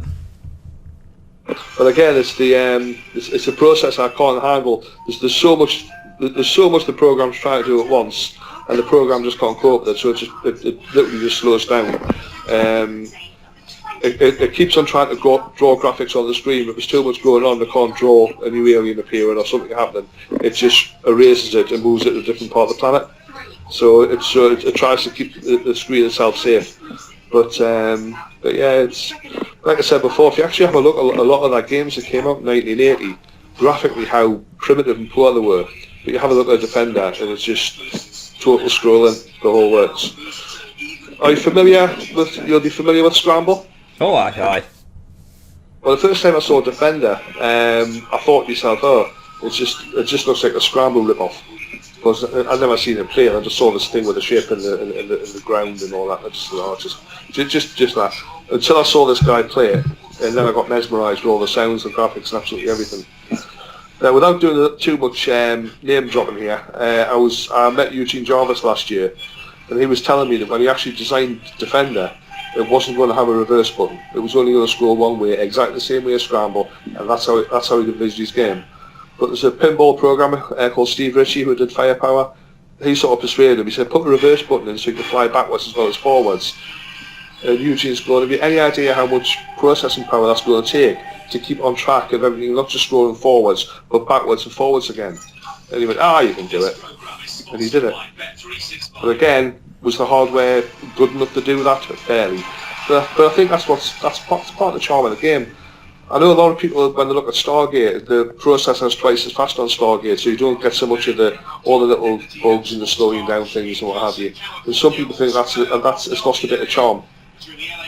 But again, it's a process I can't handle. There's so much the program's trying to do at once, and the program just can't cope with it. So it literally just slows down. It keeps on trying to draw graphics on the screen, but there's too much going on. They can't draw a new alien appearing or something happening. It just erases it and moves it to a different part of the planet. So it tries to keep the screen itself safe. But yeah, it's like I said before. If you actually have a look at a lot of that games that came out in 1980, graphically how primitive and poor they were. But you have a look at Defender, and it's just total scrolling, the whole works. Are you familiar with? You'll be familiar with Scramble?
Oh, aye.
Well, the first time I saw Defender, I thought to myself, oh, it just looks like a Scramble rip-off. Because I'd never seen it play, and I just saw this thing with the shape in the ground and all that. I just thought, just that. Until I saw this guy play it, and then I got mesmerised with all the sounds and graphics and absolutely everything. Now, without doing too much name dropping here, I met Eugene Jarvis last year, and he was telling me that when he actually designed Defender, it wasn't going to have a reverse button. It was only going to scroll one way, exactly the same way as Scramble, and that's how he envisaged his game. But there's a pinball programmer called Steve Ritchie who did Firepower. He sort of persuaded him. He said, put the reverse button in so you can fly backwards as well as forwards. And Eugene's going, have you any idea how much processing power that's going to take to keep on track of everything, not just scrolling forwards, but backwards and forwards again? And he went, you can do it. And he did it. But again, was the hardware good enough to do that? Barely. But I think that's part of the charm of the game. I know a lot of people, when they look at Stargate, the processor is twice as fast on Stargate, so you don't get so much of all the little bugs and the slowing down things and what have you. And some people think it's lost a bit of charm,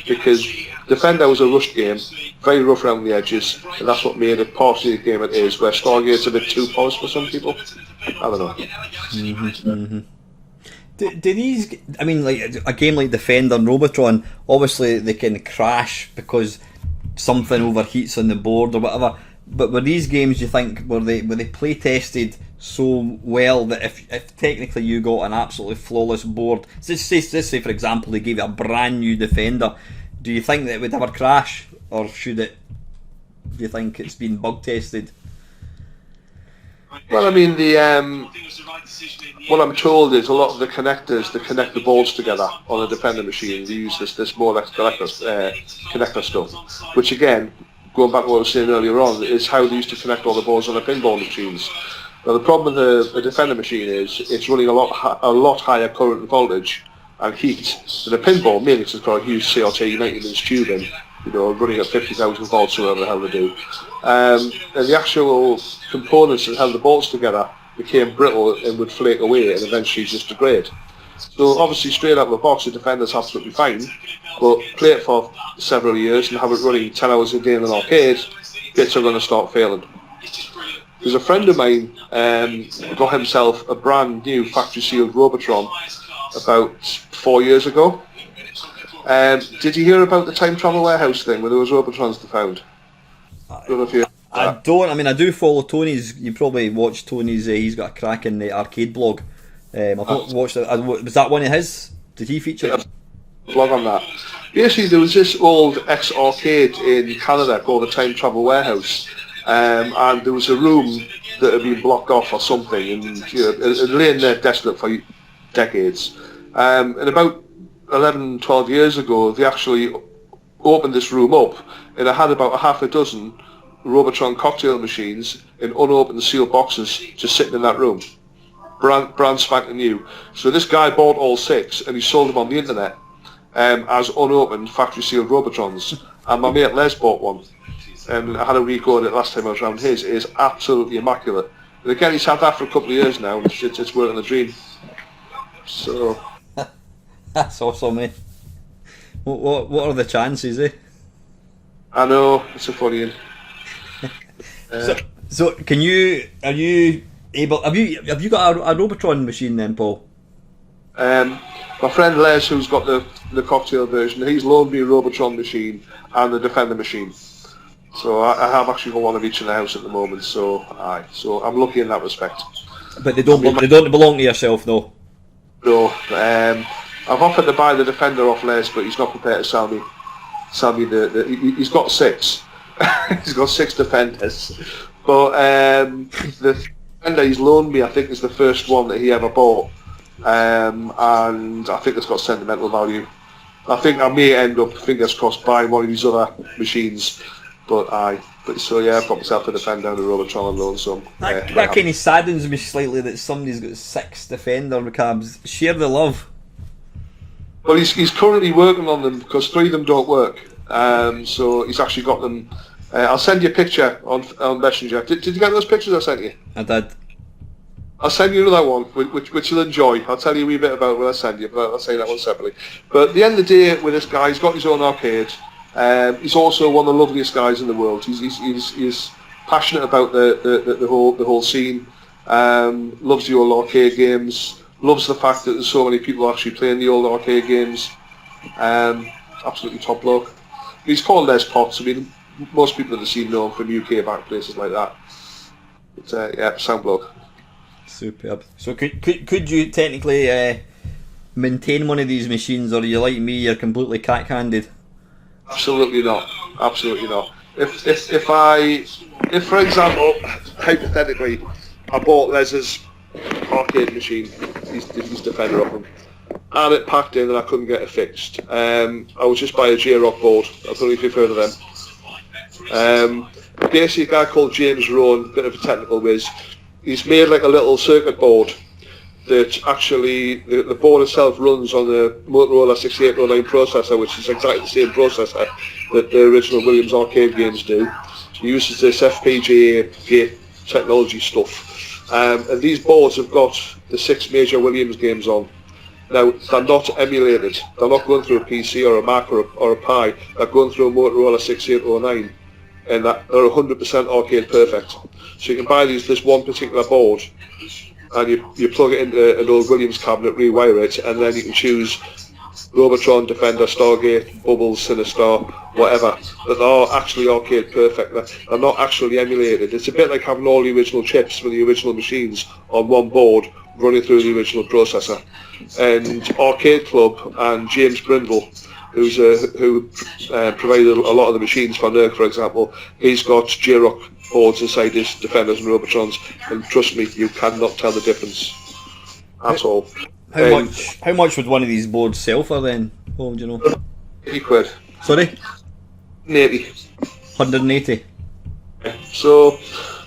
because Defender was a rushed game, very rough around the edges, and that's what made it partially the game it is, where Stargate's a bit too polished for some people. I don't know.
Mm-hmm, mm-hmm. Do these, I mean, like a game like Defender and Robotron, obviously they can crash because something overheats on the board or whatever, but were these games, you think, were they play tested so well that if technically you got an absolutely flawless board, say for example they gave you a brand new Defender, do you think that it would ever crash, or do you think it's been bug tested?
Well, I mean, what I'm told is a lot of the connectors that connect the boards together on a Defender machine, they use this more like connector stuff, which again, going back to what I was saying earlier on, is how they used to connect all the boards on the pinball machines. Now, the problem with the Defender machine is it's running a lot higher current and voltage and heat than a pinball, mainly because it's got a huge CRT 90-inch tubing, running at 50,000 volts or whatever the hell they do. And the actual components that held the bolts together became brittle and would flake away and eventually just degrade. So obviously straight out of the box the Defender's absolutely fine, but play it for several years and have it running 10 hours a day in an arcade, bits are going to start failing. There's a friend of mine got himself a brand new factory sealed Robotron about 4 years ago. Did you hear about the time travel warehouse thing where there was Robotrons found? Don't know if you.
I don't. I mean, I do follow Tony's. You probably watched Tony's. He's got a cracking arcade blog. I've not watched it. Was that one of his? Did he feature?
Yeah, blog on that. Basically, there was this old ex-arcade in Canada called the Time Travel Warehouse, and there was a room that had been blocked off or something, and it had lain there desolate for decades. And about 11, 12 years ago, they actually opened this room up, and it had about a half a dozen Robotron cocktail machines in unopened sealed boxes just sitting in that room, brand spanking new. So this guy bought all 6 and he sold them on the internet as unopened factory sealed Robotrons. And my mate Les bought one, and I had to record it last time I was around his. It is absolutely immaculate. And again, he's had that for a couple of years now, and it's working the dream. So
that's awesome, eh? What are the chances, eh?
I know, it's a funny one.
So are you able? Have you got a Robotron machine then, Paul?
My friend Les, who's got the cocktail version, he's loaned me a Robotron machine and the Defender machine. So I have actually got one of each in the house at the moment. So I'm lucky in that respect.
But they don't belong to yourself, though.
No. I've offered to buy the Defender off Les, but he's not prepared to sell me he's got 6. He's got 6 Defenders, but the Defender he's loaned me, I think, is the first one that he ever bought, and I think it's got sentimental value. I think I may end up, fingers crossed, buying one of these other machines, but so yeah, I've got myself a Defender and a Robotron on loan. So
that kind of saddens me slightly that somebody's got 6 Defender cabs. Share the love.
Well, he's currently working on them because 3 of them don't work. So he's actually got them. I'll send you a picture on Messenger. Did you get those pictures I sent you?
I did.
I'll send you another one, which you'll enjoy. I'll tell you a wee bit about it when I send you, but I'll say that one separately. But at the end of the day, with this guy, he's got his own arcade. He's also one of the loveliest guys in the world. He's passionate about the whole scene. Loves the old arcade games. Loves the fact that there's so many people actually playing the old arcade games. Absolutely top bloke. He's called Les Potts. I mean, most people in the scene know him from UK back places like that. But yeah, sound bloke.
Superb. So could you technically maintain one of these machines, or are you like me, you're completely cack-handed?
Absolutely not. Absolutely not. If for example, hypothetically, I bought Les's arcade machine, his Defender of them, and it packed in and I couldn't get it fixed. I would just buy a J-Rock board. I don't know if you've heard of them. Basically, a guy called James Rowan, bit of a technical whiz, he's made like a little circuit board that actually, the board itself runs on the Motorola 6809 processor, which is exactly the same processor that the original Williams arcade games do. He uses this FPGA gate technology stuff. And these boards have got the 6 major Williams games on. Now, they're not emulated. They're not going through a PC or a Mac or a Pi. They're going through a Motorola 6809. And they're 100% arcade perfect. So you can buy this one particular board, and you plug it into an old Williams cabinet, rewire it, and then you can choose Robotron, Defender, Stargate, Bubbles, Sinistar, whatever. But they're actually arcade perfect. They're not actually emulated. It's a bit like having all the original chips for the original machines on one board running through the original processor. And Arcade Club and James Brindle, who provided a lot of the machines for NERC, for example, he's got J-Rock boards inside his Defenders and Robotrons, and trust me, you cannot tell the difference at all.
How much would one of these boards sell for then? Oh, do you know?
80 quid.
Sorry?
80.
180.
So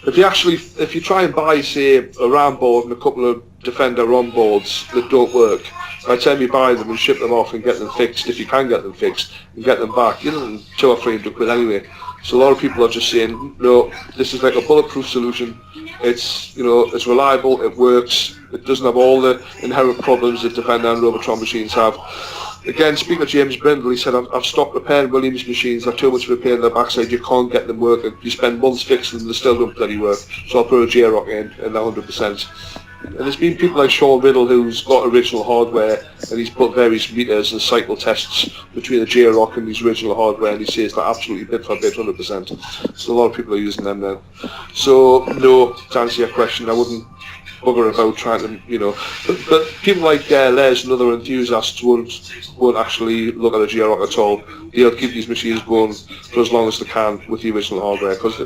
if you try and buy, say, a RAM board and a couple of Defender ROM boards that don't work, by the time you buy them and ship them off and get them fixed, if you can get them fixed and get them back, you're in 200 or 300 quid anyway. So a lot of people are just saying, no, this is like a bulletproof solution. It's it's reliable, it works, it doesn't have all the inherent problems that Defender and Robotron machines have. again, speaking of James Brindle, he said, I've stopped repairing Williams machines. They're too much repair in the backside. You can't get them working. You spend months fixing them, they still don't bloody work. So I'll put a J-Rock in 100%. And there's been people like Sean Riddle who's got original hardware, and he's put various meters and cycle tests between the J-Rock and his original hardware, and he says that absolutely bit for bit, 100%. So a lot of people are using them now. So no, to answer your question, I wouldn't bugger about trying to, but people like Les and other enthusiasts won't actually look at a J-Rock at all. They'll keep these machines going for as long as they can with the original hardware, because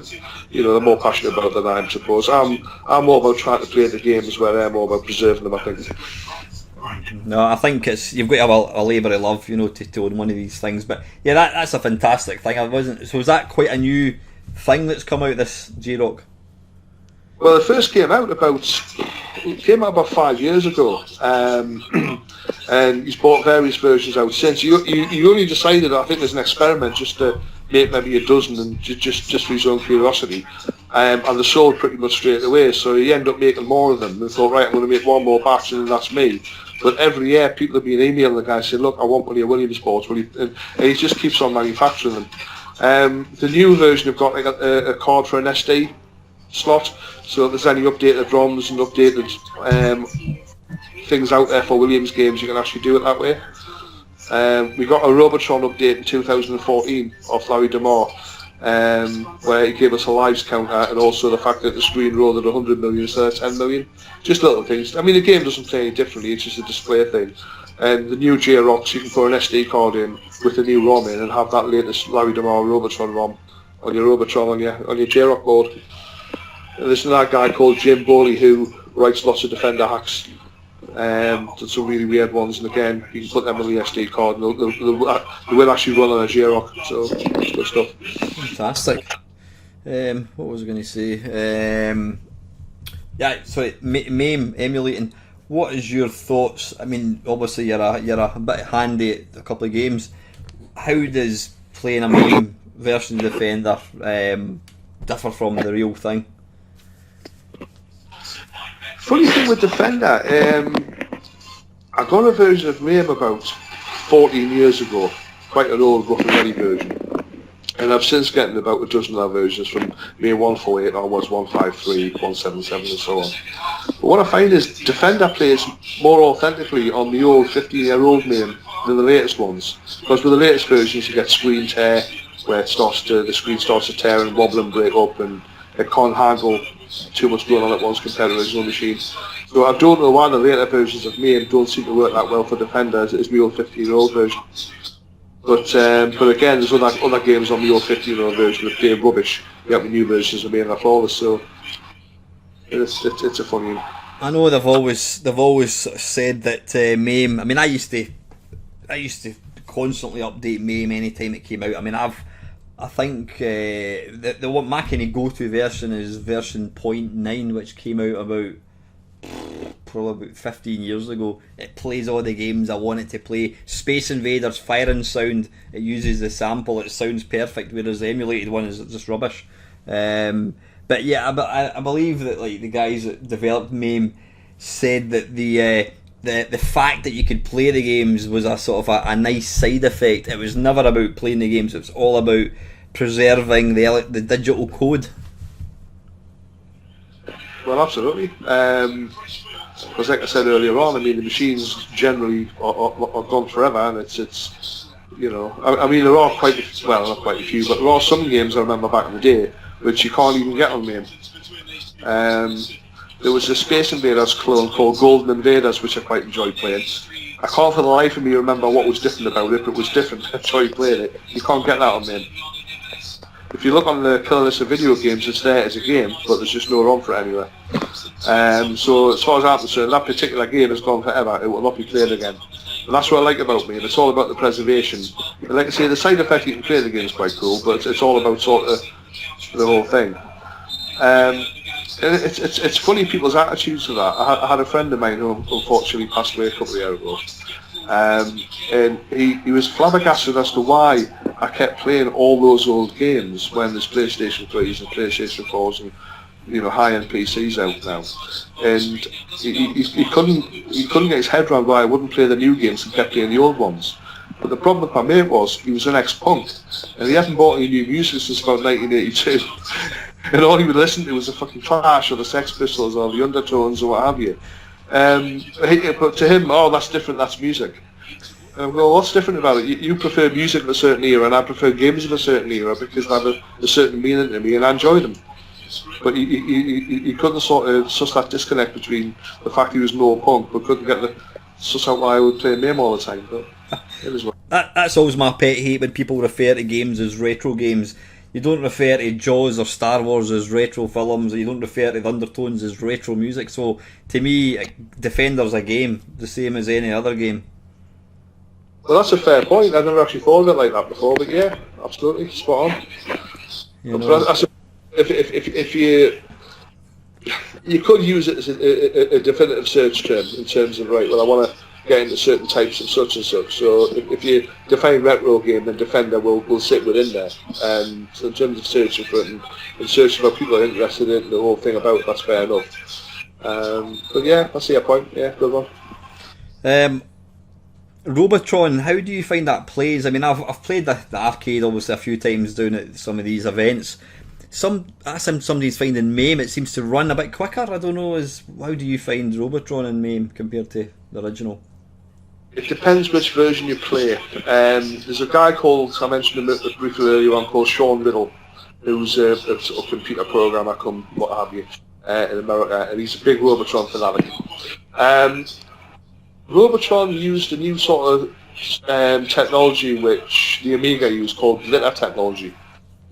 they're more passionate about it than I am, suppose. I'm more about trying to play the games, where they're more about preserving them, I think.
No, I think you've got to have a labour of love, to own one of these things. But yeah, that's a fantastic thing. So is that quite a new thing that's come out, this J-Rock?
Well, it first came out about 5 years ago, and he's bought various versions out since. You only decided, I think, as an experiment, just to make maybe a dozen, and just for his own curiosity, and they sold pretty much straight away. So he ended up making more of them, and thought, right, I'm going to make one more batch, and that's me. But every year, people have been emailing the guy saying, look, I want one of your Williams boards, and he just keeps on manufacturing them. The new version have got like a card for an SD slot, so if there's any updated ROMs and updated things out there for Williams games, you can actually do it that way. We got a Robotron update in 2014 off Larry DeMar, where he gave us a lives counter, and also the fact that the screen rolled at 100 million instead of 10 million. Just little things. I mean, the game doesn't play any differently, it's just a display thing. And the new J-Rocks, you can put an SD card in with the new ROM in and have that latest Larry DeMar Robotron ROM on your Robotron on your J-Rock board. And there's another guy called Jim Bowley who writes lots of Defender hacks, done some really weird ones, and again, you can put them on the SD card and they will actually run on a J-Rock, so it's good stuff.
Fantastic. What was I going to say? MAME emulating. What is your thoughts? I mean, obviously you're a bit handy at a couple of games. How does playing a MAME version of Defender differ from the real thing?
Funny thing with Defender, I got a version of MAME about 14 years ago, quite an old rough and ready version, and I've since gotten about a dozen other versions from MAME 148 onwards, 153, 177 and so on. But what I find is Defender plays more authentically on the old 15-year-old MAME than the latest ones, because with the latest versions you get screen tear, where the screen starts to tear and wobble and break up, and it can't handle too much going on at once compared to the original machine. So I don't know why the later versions of MAME don't seem to work that well for Defender as it is the old 15-year-old version. But again, there's other games on the old 15-year-old version that play rubbish. You have the new versions of MAME that flawless, so it's a funny one.
I know they've always said that MAME. I mean, I used to constantly update MAME anytime it came out. I mean, I think my kind of go-to version is version 0.9, which came out probably about 15 years ago. It plays all the games I want it to play. Space Invaders firing sound, it uses the sample, it sounds perfect, whereas the emulated one is just rubbish. But yeah, I believe that like the guys that developed MAME said that the fact that you could play the games was a sort of a nice side effect. It was never about playing the games, it was all about preserving the digital code. Well,
absolutely. Because like I said earlier on, I mean, the machines generally are gone forever, and it's I mean, there are not quite a few, but there are some games I remember back in the day which you can't even get on MAME. There was a Space Invaders clone called Golden Invaders, which I quite enjoyed playing. I can't for the life of me remember what was different about it, but it was different. I enjoyed playing it. You can't get that on MAME. If you look on the killer list of video games, it's there as a game, but there's just no ROM for it anywhere. So as far as I'm concerned, that particular game has gone forever. It will not be played again. And that's what I like about MAME. It's all about the preservation. And like I say, the side effect you can play the game is quite cool, but it's all about sort of the whole thing. And it's funny people's attitudes to that. I had a friend of mine who unfortunately passed away a couple of years ago, and he was flabbergasted as to why I kept playing all those old games when there's PlayStation 3s and PlayStation 4s and high-end PCs out now, and he couldn't get his head around why I wouldn't play the new games and kept playing the old ones. But the problem with my mate was he was an ex-punk, and he hadn't bought any new music since about 1982. And all he would listen to was the fucking Clash or the Sex Pistols or the Undertones or what have you. But to him, oh, that's different, that's music. And I go, what's different about it? You prefer music of a certain era, and I prefer games of a certain era because they have a certain meaning to me, and I enjoy them. But he couldn't sort of suss that disconnect between the fact he was no punk, but couldn't get the suss out why I would play MAME all the time. But it was
that's always my pet hate when people refer to games as retro games. You don't refer to Jaws or Star Wars as retro films, or you don't refer to the Undertones as retro music. So to me, Defender's a game, the same as any other game.
Well, that's a fair point. I've never actually thought of it like that before, but yeah, absolutely, spot on. If you could use it as a definitive search term in terms of, right, well, I want to get into certain types of such and such. So if you define retro game, then Defender will sit within there. So in terms of searching for it and searching for people who are interested in the whole thing about it, that's fair enough. But yeah, I see your point. Yeah, good one.
Robotron, how do you find that plays? I mean, I've played the arcade obviously a few times down at some of these events. Somebody's finding MAME, it seems to run a bit quicker. I don't know, how do you find Robotron and MAME compared to the original?
It depends which version you play. There's a guy called, I mentioned him briefly earlier on, called Sean Riddle, who's a sort of computer programmer, what have you, in America, and he's a big Robotron fanatic. Robotron used a new sort of technology which the Amiga used called glitter technology,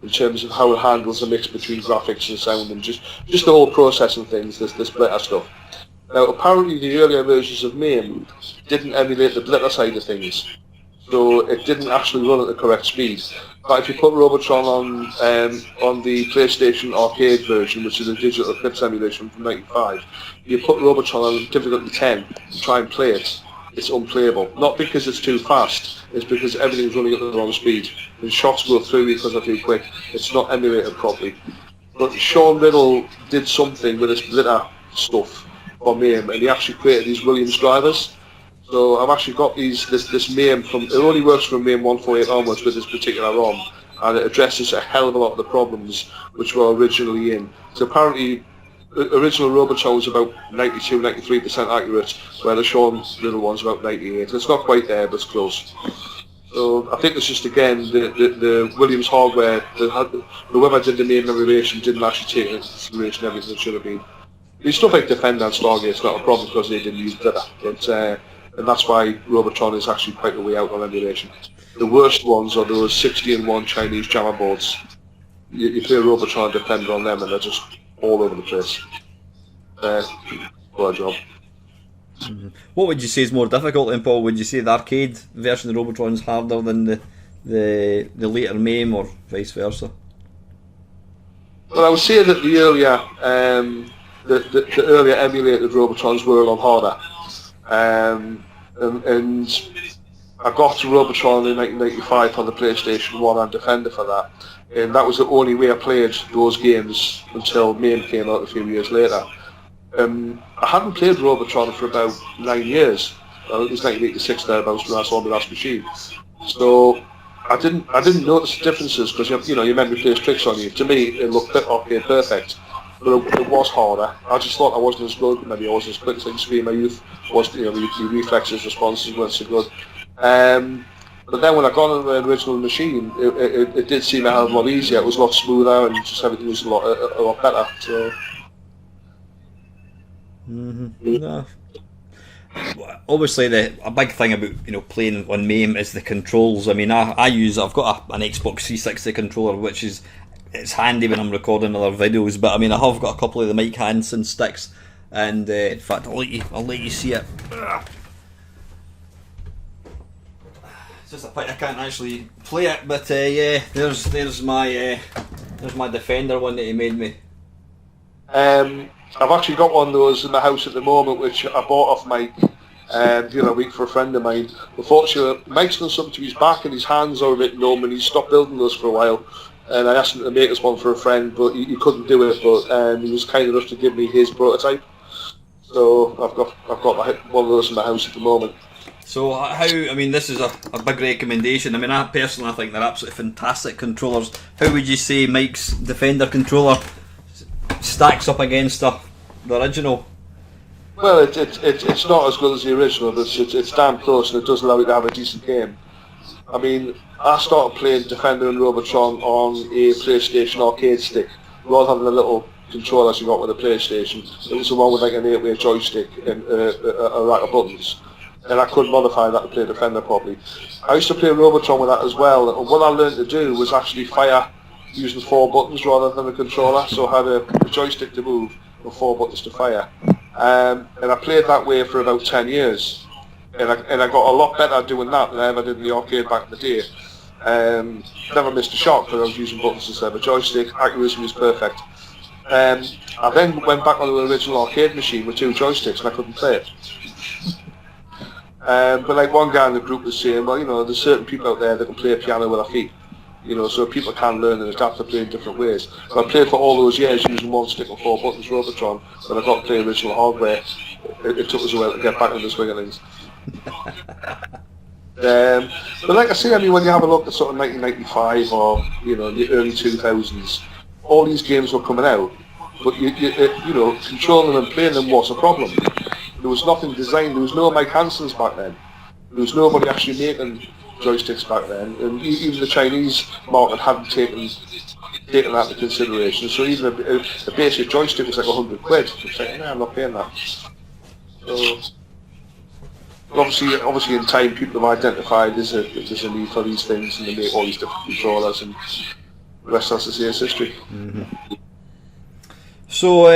in terms of how it handles the mix between graphics and sound and just the whole processing things, this glitter stuff. Now, apparently the earlier versions of MAME didn't emulate the glitter side of things, so it didn't actually run at the correct speed. But if you put Robotron on the PlayStation Arcade version, which is a digital Eclipse emulation from '95, you put Robotron on difficulty 10 and try and play it, it's unplayable. Not because it's too fast, it's because everything's running at the wrong speed. And shots go through because they're too quick. It's not emulated properly. But Sean Riddle did something with this glitter stuff for MAME, and he actually created these Williams drivers. So I've actually got this MAME it only works from MAME 148 onwards with this particular ROM, and it addresses a hell of a lot of the problems which were originally in. So apparently, original Robotron was about 92-93% accurate, where the Sean Riddle one's about 98. It's not quite there, but it's close. So I think it's just, again, the Williams hardware, whoever did the MAME emulation didn't actually take into consideration everything that should have been. These stuff like Defender and Stargate's not a problem because they didn't use glitter, but and that's why Robotron is actually quite a way out on emulation. The worst ones are those 60-in-1 Chinese jammer boards. You play Robotron and Defender on them and they're just all over the place. Poor job.
Mm-hmm. What would you say is more difficult then, Paul? Would you say the arcade version of Robotron is harder than the later MAME, or vice versa?
Well, I would say that the earlier emulated Robotrons were a lot harder. And I got to Robotron in 1995 on the PlayStation 1 and Defender for that. And that was the only way I played those games until MAME came out a few years later. I hadn't played Robotron for about 9 years. It was 1986 thereabouts when I saw the last machine. So I didn't notice the differences because your memory plays tricks on you. To me, it looked okay, perfect. But it was harder. I just thought I wasn't as good. Maybe I wasn't as quick as I used to be in my youth. Your reflexes, responses weren't so good. But then when I got on the original machine, it did seem a hell of a lot easier. It was a lot smoother and just everything was a lot better. So.
Mm-hmm. No. Obviously, a big thing about playing on MAME is the controls. I mean, I've got an Xbox 360 controller, which it's handy when I'm recording other videos. But I mean, I have got a couple of the Mike Hansen sticks, and in fact, I'll let you see it. It's just a pity I can't actually play it, but yeah, there's my Defender one that he made me.
I've actually got one of those in the house at the moment, which I bought off Mike the other week for a friend of mine. Unfortunately, Mike's done something to his back and his hands are a bit numb, and he stopped building those for a while. And I asked him to make us one for a friend, but he couldn't do it. But he was kind enough to give me his prototype. So I've got one of those in my house at the moment.
So how? I mean, this is a big recommendation. I mean, I personally think they're absolutely fantastic controllers. How would you say Mike's Defender controller stacks up against the original?
Well, it's not as good as the original, but it's damn close, and it does allow you to have a decent game. I mean, I started playing Defender and Robotron on a PlayStation arcade stick, rather than the little controllers you got with a PlayStation. It was the one with like an 8-way joystick and a rack of buttons, and I couldn't modify that to play Defender properly. I used to play Robotron with that as well, and what I learned to do was actually fire using 4 buttons rather than a controller, so I had a joystick to move and 4 buttons to fire. And I played that way for about 10 years, and I got a lot better doing that than I ever did in the arcade back in the day. Never missed a shot because I was using buttons instead of a joystick. Accuracy was perfect. I then went back on the original arcade machine with 2 joysticks and I couldn't play it. But like one guy in the group was saying, well, you know, there's certain people out there that can play a piano with their feet. You know, so people can learn and adapt to play in different ways. But I played for all those years using 1 stick and 4 buttons Robotron. When I got to play original hardware, it took us a while to get back into the swing of things. But like I say, I mean, when you have a look at sort of 1995 or, you know, the early 2000s, all these games were coming out. But, you know, controlling them and playing them was a problem. There was nothing designed, there was no Mike Hansons back then. There was nobody actually making joysticks back then, and even the Chinese market hadn't taken that into consideration. So even a basic joystick was like £100. It's like, nah, I'm not paying that. So obviously in time people have identified there's a need for these things, and they make all these different controllers, and the rest of us is history.
Mm-hmm. So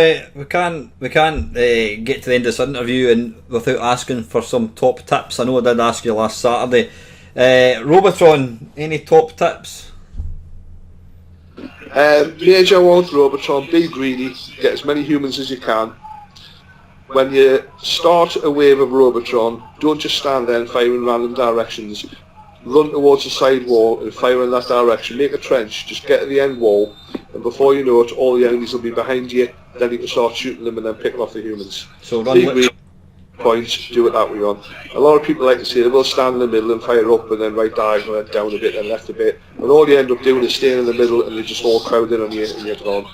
we can't get to the end of this interview and without asking for some top tips. I know I did ask you last Saturday. Robotron, any top tips?
Major one, Robotron, be greedy, get as many humans as you can. When you start a wave of Robotron, don't just stand there and fire in random directions. Run towards the side wall and fire in that direction. Make a trench, just get to the end wall, and before you know it, all the enemies will be behind you. Then you can start shooting them and then picking off the humans.
So run
points, do it that way on. A lot of people like to say they will stand in the middle and fire up and then right diagonal and down a bit and left a bit, and all you end up doing is staying in the middle and they just all crowd in on you and you're gone.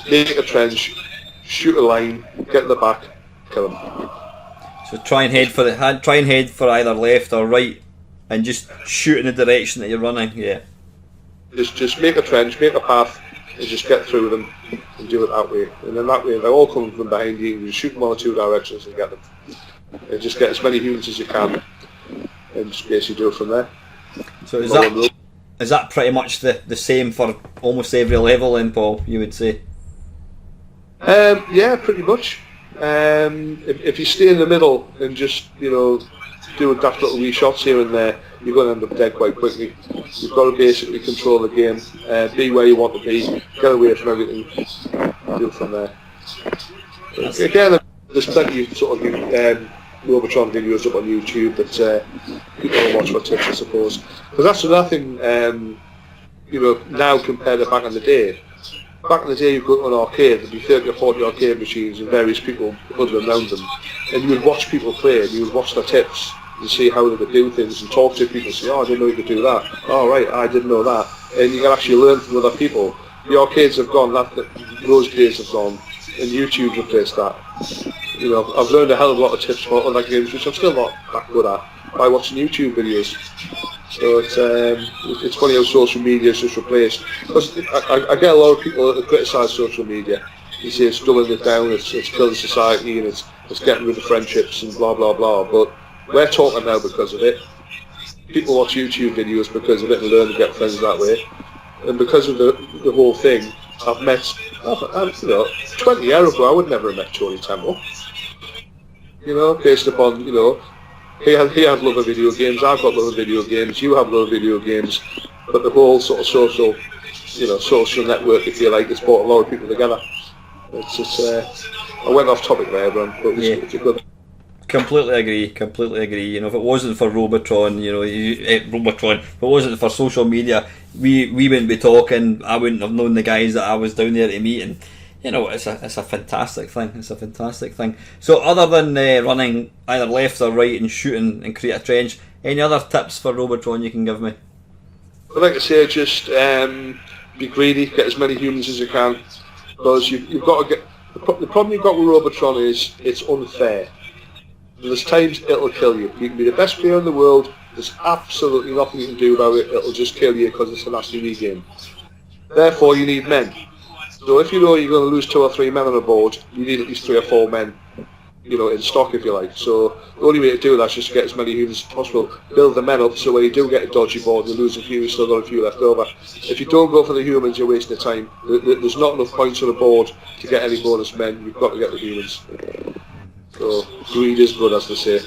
Make a trench, shoot a line, get in the back, kill them.
So try and head for either left or right and just shoot in the direction that you're running. Yeah.
Just make a trench, make a path, and just get through them and do it that way. And then that way they're all coming from behind you, and you shoot them all in 2 directions and get them. And just get as many humans as you can, and just basically do it from there.
So is that pretty much the same for almost every level then, Paul, you would say?
Yeah, pretty much. If you stay in the middle and just, you know, do daft little wee shots here and there, you're going to end up dead quite quickly. You've got to basically control the game, be where you want to be, get away from everything, do it from there. Again, there's plenty of sort of Robotron videos up on YouTube that people will watch for tips, I suppose. Because that's another thing, you know, now compared to back in the day. Back in the day, you'd go to an arcade, there'd be 30 or 40 arcade machines and various people huddling around them. And you would watch people play, and you would watch their tips and see how they would do things and talk to people and say, oh, I didn't know you could do that. Oh, right, I didn't know that. And you can actually learn from other people. The arcades have gone, those days have gone, and YouTube's replaced that. You know, I've learned a hell of a lot of tips from other games, which I'm still not that good at, by watching YouTube videos. So it's funny how social media is just replaced. Because I get a lot of people that criticise social media. You say it's dulling it down, it's killing society, and it's getting rid of friendships and blah blah blah. But we're talking now because of it. People watch YouTube videos because of it and learn to get friends that way. And because of the whole thing, I've met, you know, 20 years ago I would never have met Tony Temple. You know, based upon, you know, he had love of video games, I've got love of video games, you have love of video games, but the whole sort of social network, if you like, has brought a lot of people together. It's just, I went off topic there, but it's a good.
Completely agree. You know, if it wasn't for Robotron, you know, if it wasn't for social media, we wouldn't be talking. I wouldn't have known the guys that I was down there to meet, and You know, it's a fantastic thing. It's a fantastic thing. So, other than running either left or right and shooting and create a trench, any other tips for Robotron you can give me?
I'd like to say just be greedy, get as many humans as you can, because you've got to get. The problem you've got with Robotron is it's unfair. There's times it'll kill you. You can be the best player in the world. There's absolutely nothing you can do about it. It'll just kill you because it's a nasty wee game. Therefore, you need men. So if you know you're going to lose 2 or 3 men on a board, you need at least 3 or 4 men, in stock if you like. So the only way to do that is just to get as many humans as possible. Build the men up so when you do get a dodgy board and you lose a few, you still got a few left over. If you don't go for the humans, you're wasting your time. There's not enough points on the board to get any bonus men. You've got to get the humans. So greed is good, as they say.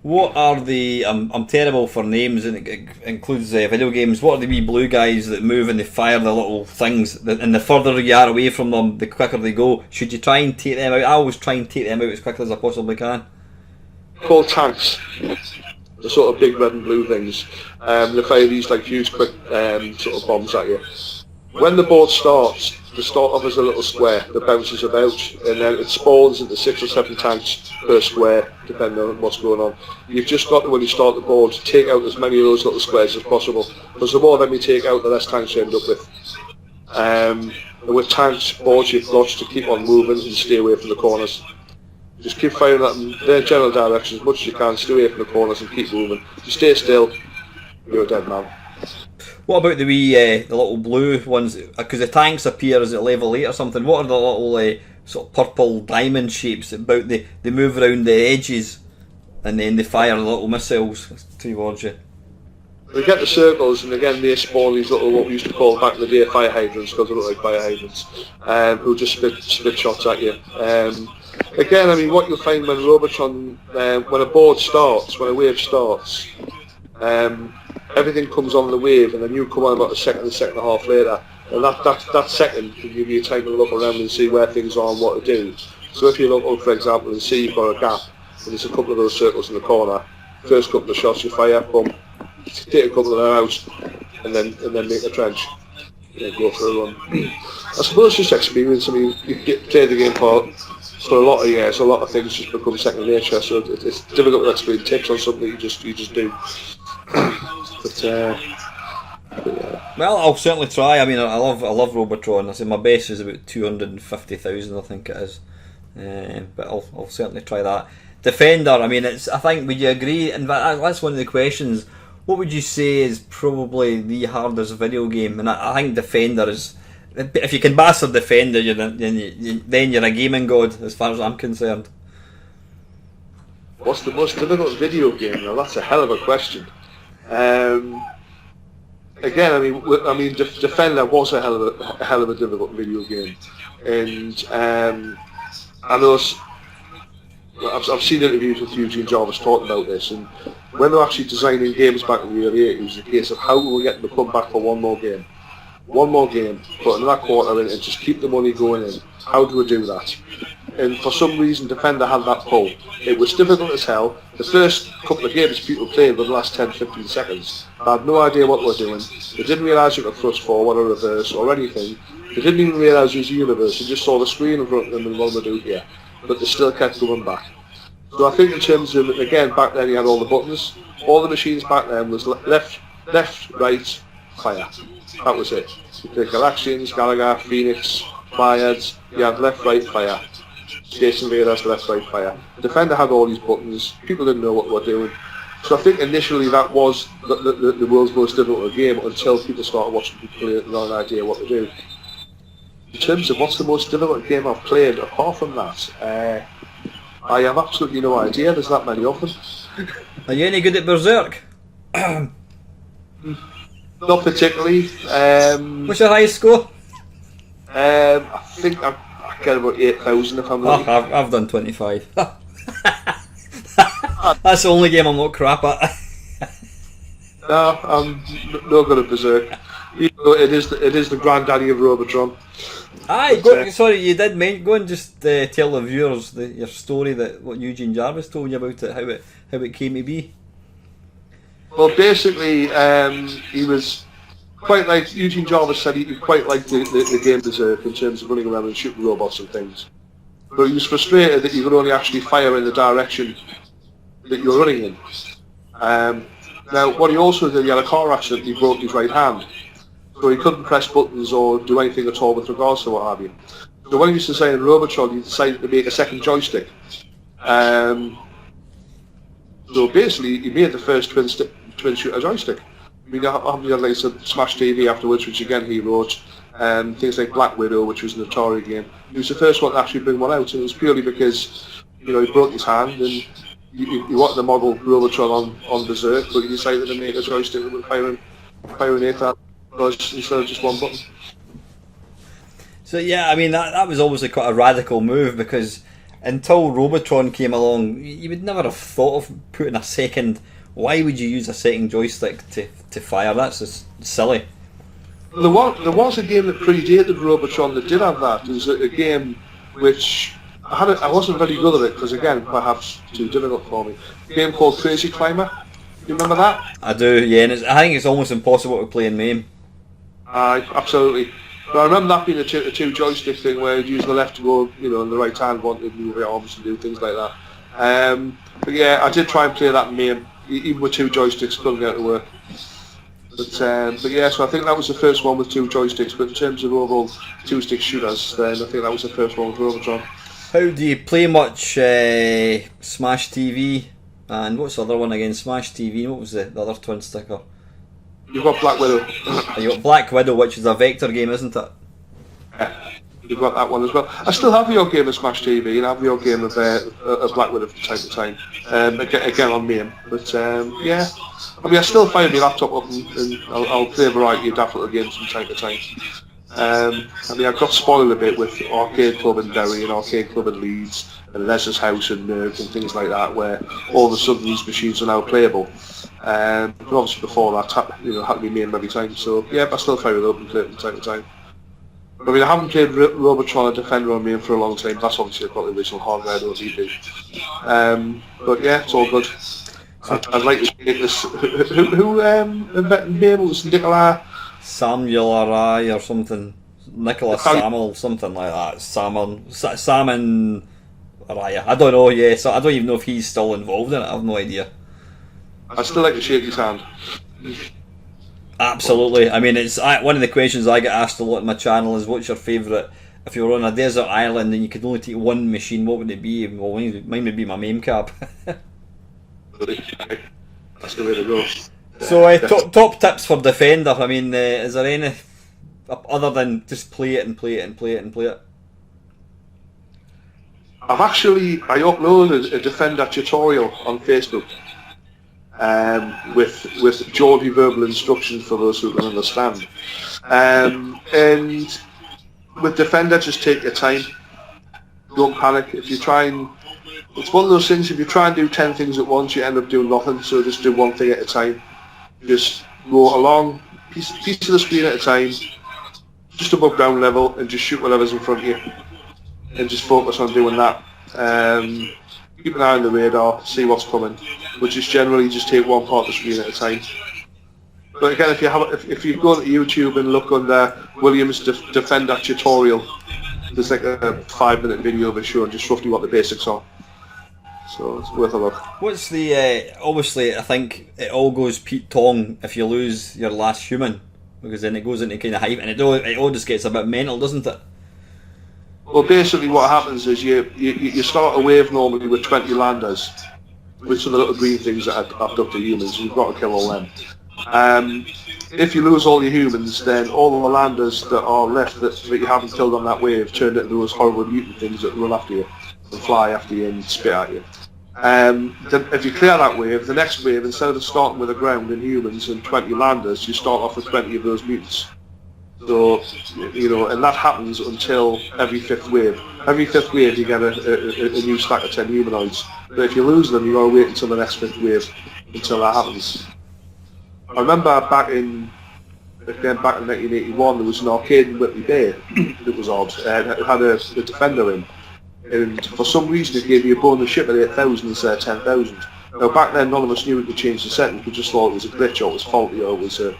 What are the... I'm terrible for names, and it includes video games. What are the wee blue guys that move and they fire the little things, and the further you are away from them, the quicker they go? Should you try and take them out? I always try and take them out as quickly as I possibly can.
Called tanks. The sort of big red and blue things. They fire these like huge quick sort of bombs at you. When the board starts, they start off as a little square that bounces about, and then it spawns into 6 or 7 tanks per square, depending on what's going on. You've just got to, when you start the board, take out as many of those little squares as possible, because the more of them you take out, the less tanks you end up with. And with tanks, boards you've got to keep on moving and stay away from the corners. Just keep firing at them in their general direction as much as you can, stay away from the corners and keep moving. If you stay still, you're a dead man.
What about the wee, the little blue ones? Because the tanks appear as at level 8 or something. What are the little sort of purple diamond shapes about they move around the edges and then they fire little missiles towards you?
We get the circles, and again they spawn these little, what we used to call back in the day, fire hydrants, because they look like fire hydrants, who just spit shots at you. Again, I mean, what you'll find when Robotron, when a board starts, when a wave starts, everything comes on the wave, and then you come on about a second and a half later, and that second can give you time to look around and see where things are and what to do. So if you look up, for example, and see you've got a gap, and there's a couple of those circles in the corner, first couple of shots you fire, boom, take a couple of them out, and then make a trench, and go for a run. I suppose just experience. I mean, you play the game for a lot of years, a lot of things just become second nature, so it's difficult to explain tips on something you just do. But yeah.
Well, I'll certainly try. I mean, I love Robotron. I say my base is about 250,000, I think it is. But I'll certainly try that. Defender. I mean, I think. Would you agree? And that's one of the questions. What would you say is probably the hardest video game? And I think Defender is. If you can master Defender, then you're a gaming god, as far as I'm concerned.
What's the most difficult video game? Now that's a hell of a question. Again, I mean, Defender was a hell of a difficult video game, and I know I've seen interviews with Eugene Jarvis talking about this, and when they're actually designing games back in the early 80s, it was a case of how will we get them to come back for one more game, put another quarter in, and just keep the money going in. How do we do that? And for some reason Defender had that pull. It was difficult as hell. The first couple of games people played were the last 10-15 seconds. They had no idea what they were doing. They didn't realise you could thrust forward or reverse or anything. They didn't even realise it was a universe. They just saw the screen in front of them and what they do here. But they still kept going back. So I think in terms of, again, back then you had all the buttons. All the machines back then was left, right, fire. That was it. The Galaxians, Gallagher, Phoenix, Flyheads, you had left, right, fire. Space Invaders, left, right, fire. Defender had all these buttons. People didn't know what they were doing. So I think initially that was the world's most difficult game until people started watching people play and had an idea what to do. In terms of what's the most difficult game I've played, apart from that, I have absolutely no idea. There's that many of them.
Are you any good at Berserk?
Not particularly.
What's your highest score?
I think I get about 8,000 if I'm lucky.
I've done 25. That's the only game I'm not crap at.
No, I'm no good at Berserk. Even though it is the granddaddy of Robotron.
Aye, sorry, you did go and just tell the viewers your story, what Eugene Jarvis told you about it, how it came to be.
Well, basically, he was quite like Eugene Jarvis said, he quite liked the game Berserk in terms of running around and shooting robots and things. But he was frustrated that you could only actually fire in the direction that you're running in. Now, what he also did, he had a car accident, he broke his right hand. So he couldn't press buttons or do anything at all with regards to what have you. So when he used to say in Robotron, he decided to make a second joystick. So basically, he made the first twin shooter joystick. I mean, he had like Smash TV afterwards, which again he wrote, and things like Black Widow, which was an Atari game. He was the first one to actually bring one out, and it was purely because, you know, he broke his hand and he wanted to model Robotron on Berserk, but he decided to make a joystick that would fire 8,000 instead of just one button.
So yeah, I mean that was obviously quite a radical move, because until Robotron came along, you would never have thought of putting a second. Why would you use a second joystick to fire? That's just silly.
There was a game that predated Robotron that did have that. It was a game which I wasn't very good at it because, again, perhaps too difficult for me. A game called Crazy Climber. Do you remember that?
I do, yeah. And I think it's almost impossible to play in MAME.
Absolutely. But I remember that being a two joystick thing where you'd use the left to go, you know, and the right hand wanted to move your arms and do things like that. But yeah, I did try and play that in MAME. Even with two joysticks, couldn't get it to work. But yeah, so I think that was the first one with two joysticks. But in terms of overall two-stick shooters, then I think that was the first one with Robotron.
How do you play much Smash TV? And what's the other one again? Smash TV. What was the other twin sticker?
You've got Black Widow.
You got Black Widow, which is a vector game, isn't it?
Yeah, you've got that one as well. I still have your game of Smash TV, and I have your game of Black Widow from time to time. Again on MAME. But yeah, I mean, I still fire my laptop up and I'll play a variety of daft little games from time to time. I mean, I got spoiled a bit with Arcade Club in Derry and Arcade Club in Leeds and Les's House in Nerve and things like that, where all of a sudden these machines are now playable. But obviously before that, had to be MAME every time. So yeah, I still fire it up and play it from time to time. I mean, I haven't played Robotron or Defender on MAME for a long time. That's obviously got the original hardware or DVD. But yeah, it's all good. I'd like to make this. Who invented MAME? It was Nicola
Samuel Arai or something. Nicholas Samuel, something like that. Salmon Araya. I don't know. Yeah, so I don't even know if he's still involved in it. I have no idea.
I'd still like to shake his hand.
Absolutely. I mean, it's one of the questions I get asked a lot on my channel is, what's your favourite? If you were on a desert island and you could only take one machine, what would it be? Well, mine would be my MAME cab.
That's the way to go.
So, top tips for Defender. I mean, is there any other than just play it and play it and play it and play it?
I uploaded a Defender tutorial on Facebook. With Geordie verbal instructions for those who can understand. And with Defender, just take your time. Don't panic. It's one of those things, if you try and do 10 things at once, you end up doing nothing, so just do one thing at a time. Just go along, piece of the screen at a time, just above ground level, and just shoot whatever's in front of you. And just focus on doing that. Keep an eye on the radar, see what's coming, which is generally just take one part of the screen at a time. But again, if you go to YouTube and look under Williams Defender tutorial, there's like a 5-minute video of it showing just roughly what the basics are. So it's worth a look.
What's the obviously I think it all goes Pete Tong if you lose your last human, because then it goes into kind of hype and it all just gets a bit mental, doesn't it?
Well, basically what happens is you start a wave normally with 20 landers, which are the little green things that abduct the humans. You've got to kill all them. If you lose all your humans, then all the landers that are left that you haven't killed on that wave turn into those horrible mutant things that run after you and fly after you and spit at you. Then if you clear that wave, the next wave, instead of starting with the ground and humans and 20 landers, you start off with 20 of those mutants. So, and that happens until every fifth wave. Every fifth wave you get a new stack of 10 humanoids. But if you lose them, you've got to wait until the next fifth wave until that happens. I remember back in 1981, there was an arcade in Whitley Bay that was odd. It had a Defender in. And for some reason it gave you a bonus ship at 8,000 instead of 10,000. Now back then none of us knew we could change the settings, we just thought it was a glitch or it was faulty or it was a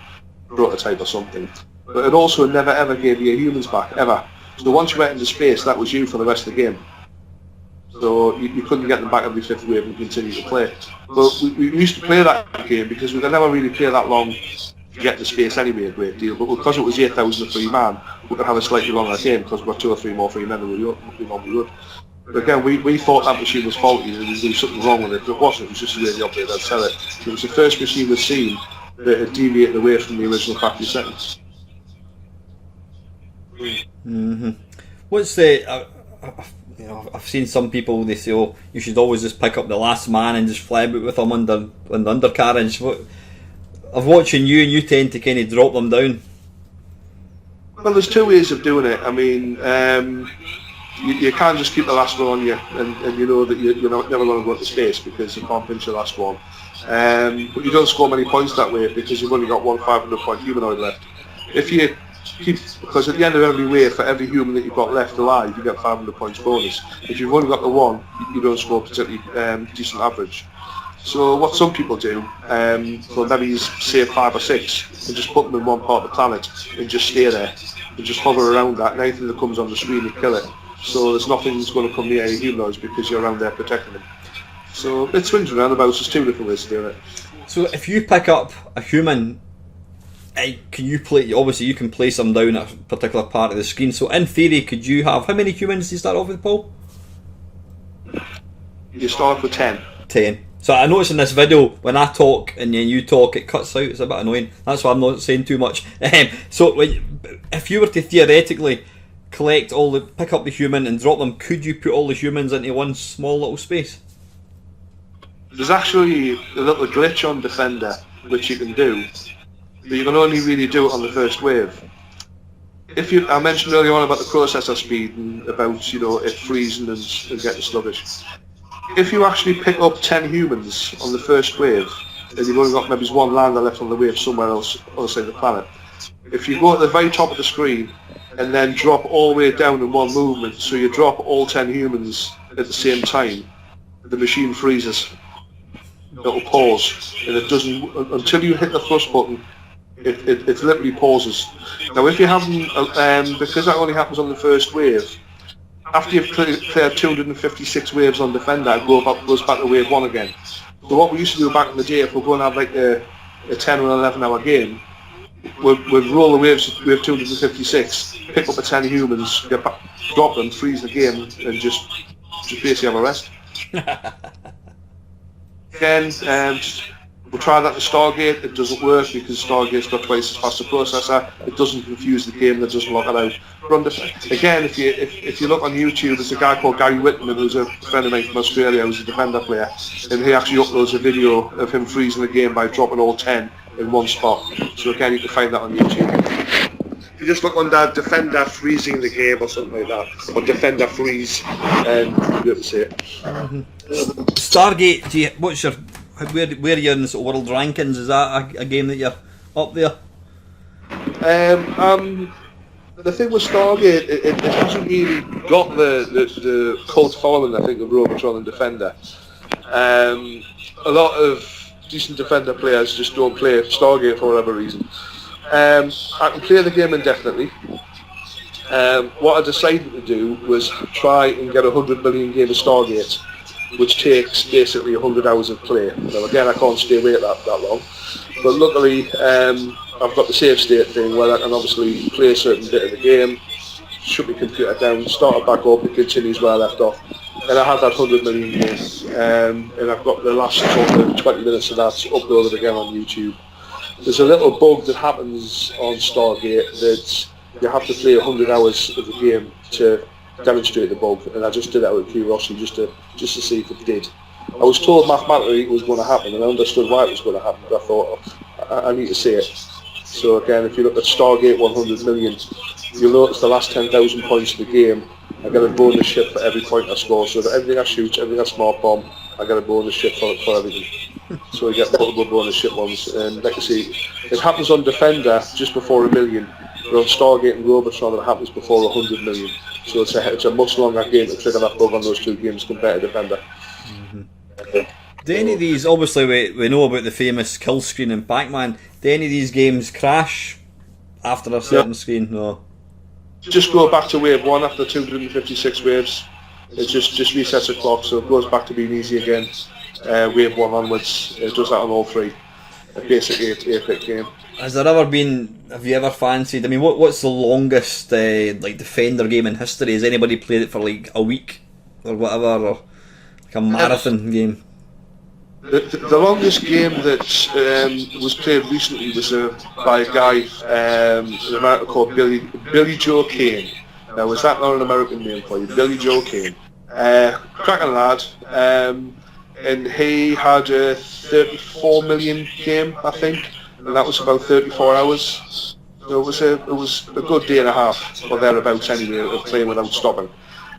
prototype or something. But it also never ever gave you humans back, ever. So once you went into space, that was you for the rest of the game. So you couldn't get them back every fifth wave and continue to play. But we used to play that game because we could never really play that long to get to space anyway, a great deal. But because it was 8,000 a free man, we could have a slightly longer game because we've got 2 or 3 more free men than we normally would. But again, we thought that machine was faulty and there was something wrong with it. But it wasn't, it was just the way the operator had sell it. It was the first machine we'd seen that had deviated away from the original factory settings.
Mm-hmm. What's the... I've seen some people, they say, oh, you should always just pick up the last man and just fly about with them on the undercarriage. Of watching you, and you tend to kind of drop them down.
Well, there's 2 ways of doing it. I mean, you can't just keep the last one on you, and you know that you're never going to go into space because you can't pinch the last one. But you don't score many points that way because you've only got 1 500-point humanoid left. If you because at the end of every wave, for every human that you've got left alive, you get 500 points bonus. If you've only got the 1, you don't score particularly decent average. So what some people do, well, maybe save 5 or 6 and just put them in one part of the planet and just stay there and just hover around that, and anything that comes on the screen, you kill it. So there's nothing that's going to come near any humanoids because you're around there protecting them. So it swings around about. There's 2 different ways of doing it.
So if you pick up a human, can you play? Obviously, you can place them down at a particular part of the screen. So, in theory, could you have how many humans do you start off with, Paul?
You start off with 10.
10. So I noticed in this video when I talk and then you talk, it cuts out. It's a bit annoying. That's why I'm not saying too much. So, if you were to theoretically pick up the human and drop them, could you put all the humans into one small little space?
There's actually a little glitch on Defender which you can do. But you can only really do it on the first wave. I mentioned earlier on about the processor speed and about it freezing and getting sluggish. If you actually pick up 10 humans on the first wave, and you've only got maybe 1 lander left on the wave somewhere else on the side of the planet, if you go at the very top of the screen and then drop all the way down in one movement, so you drop all 10 humans at the same time, the machine freezes. It'll pause, and it doesn't until you hit the thrust button. It literally pauses. Now if you haven't, because that only happens on the first wave, after you've cleared 256 waves on Defender, it goes back to wave 1 again. So what we used to do back in the day, if we're going to have like a 10 or 11 hour game, we'd roll the waves to wave 256, pick up the 10 humans, get back, drop them, freeze the game, and just basically have a rest. Again, we'll try that to Stargate. It doesn't work because Stargate's got twice as fast a processor. It doesn't confuse the game. That doesn't lock it out. Again, if you look on YouTube, there's a guy called Gary Whitman who's a friend of mine from Australia who's a Defender player, and he actually uploads a video of him freezing the game by dropping all 10 in one spot. So again, you can find that on YouTube. If you just look under Defender freezing the game or something like that, or Defender freeze, and you'll be able to see it.
Stargate, where are you in the sort of world rankings? Is that a game that you're up there?
The thing with Stargate, it hasn't really got the cult following, I think, of Robotron and Defender. A lot of decent Defender players just don't play Stargate for whatever reason. I can play the game indefinitely. What I decided to do was try and get 100 million game of Stargate, which takes basically 100 hours of play. Now again, I can't stay awake that long, but luckily I've got the save state thing where I can obviously play a certain bit of the game, shut my computer down, start it back up, it continues where I left off, and I have that 100 million games, and I've got the last sort of 20 minutes of that uploaded again on YouTube. There's a little bug that happens on Stargate that you have to play 100 hours of the game to demonstrate the bug, and I just did that out of curiosity just to see if it did. I was told mathematically it was going to happen, and I understood why it was going to happen, but I thought, I need to see it. So again, if you look at Stargate 100 million, you'll notice the last 10,000 points of the game, I get a bonus ship for every point I score, so that everything I shoot, everything I smart bomb, I get a bonus ship for everything. So you get multiple bonus ship ones, and like I say, it happens on Defender just before 1 million, but on Stargate and Robotron it happens before 100 million. So it's a much longer game to trigger that bug on those 2 games compared to Defender.
Mm-hmm. Do any of these, obviously we know about the famous kill screen in Pac-Man, do any of these games crash after a certain screen? No.
Just go back to wave 1 after 256 waves. It just resets the clock, so it goes back to being easy again. Wave 1 onwards, it does that on all 3. A basic 8-bit game.
Have you ever fancied, I mean, what's the longest like Defender game in history? Has anybody played it for like a week or whatever, or like a marathon game?
The longest game that was played recently was by a guy in America called Billy Joe Kane. Now, is that not an American name for you? Billy Joe Kane. Cracking lad. And he had a 34 million game, I think, and that was about 34 hours. So it was a good day and a half, or thereabouts anyway, of playing without stopping.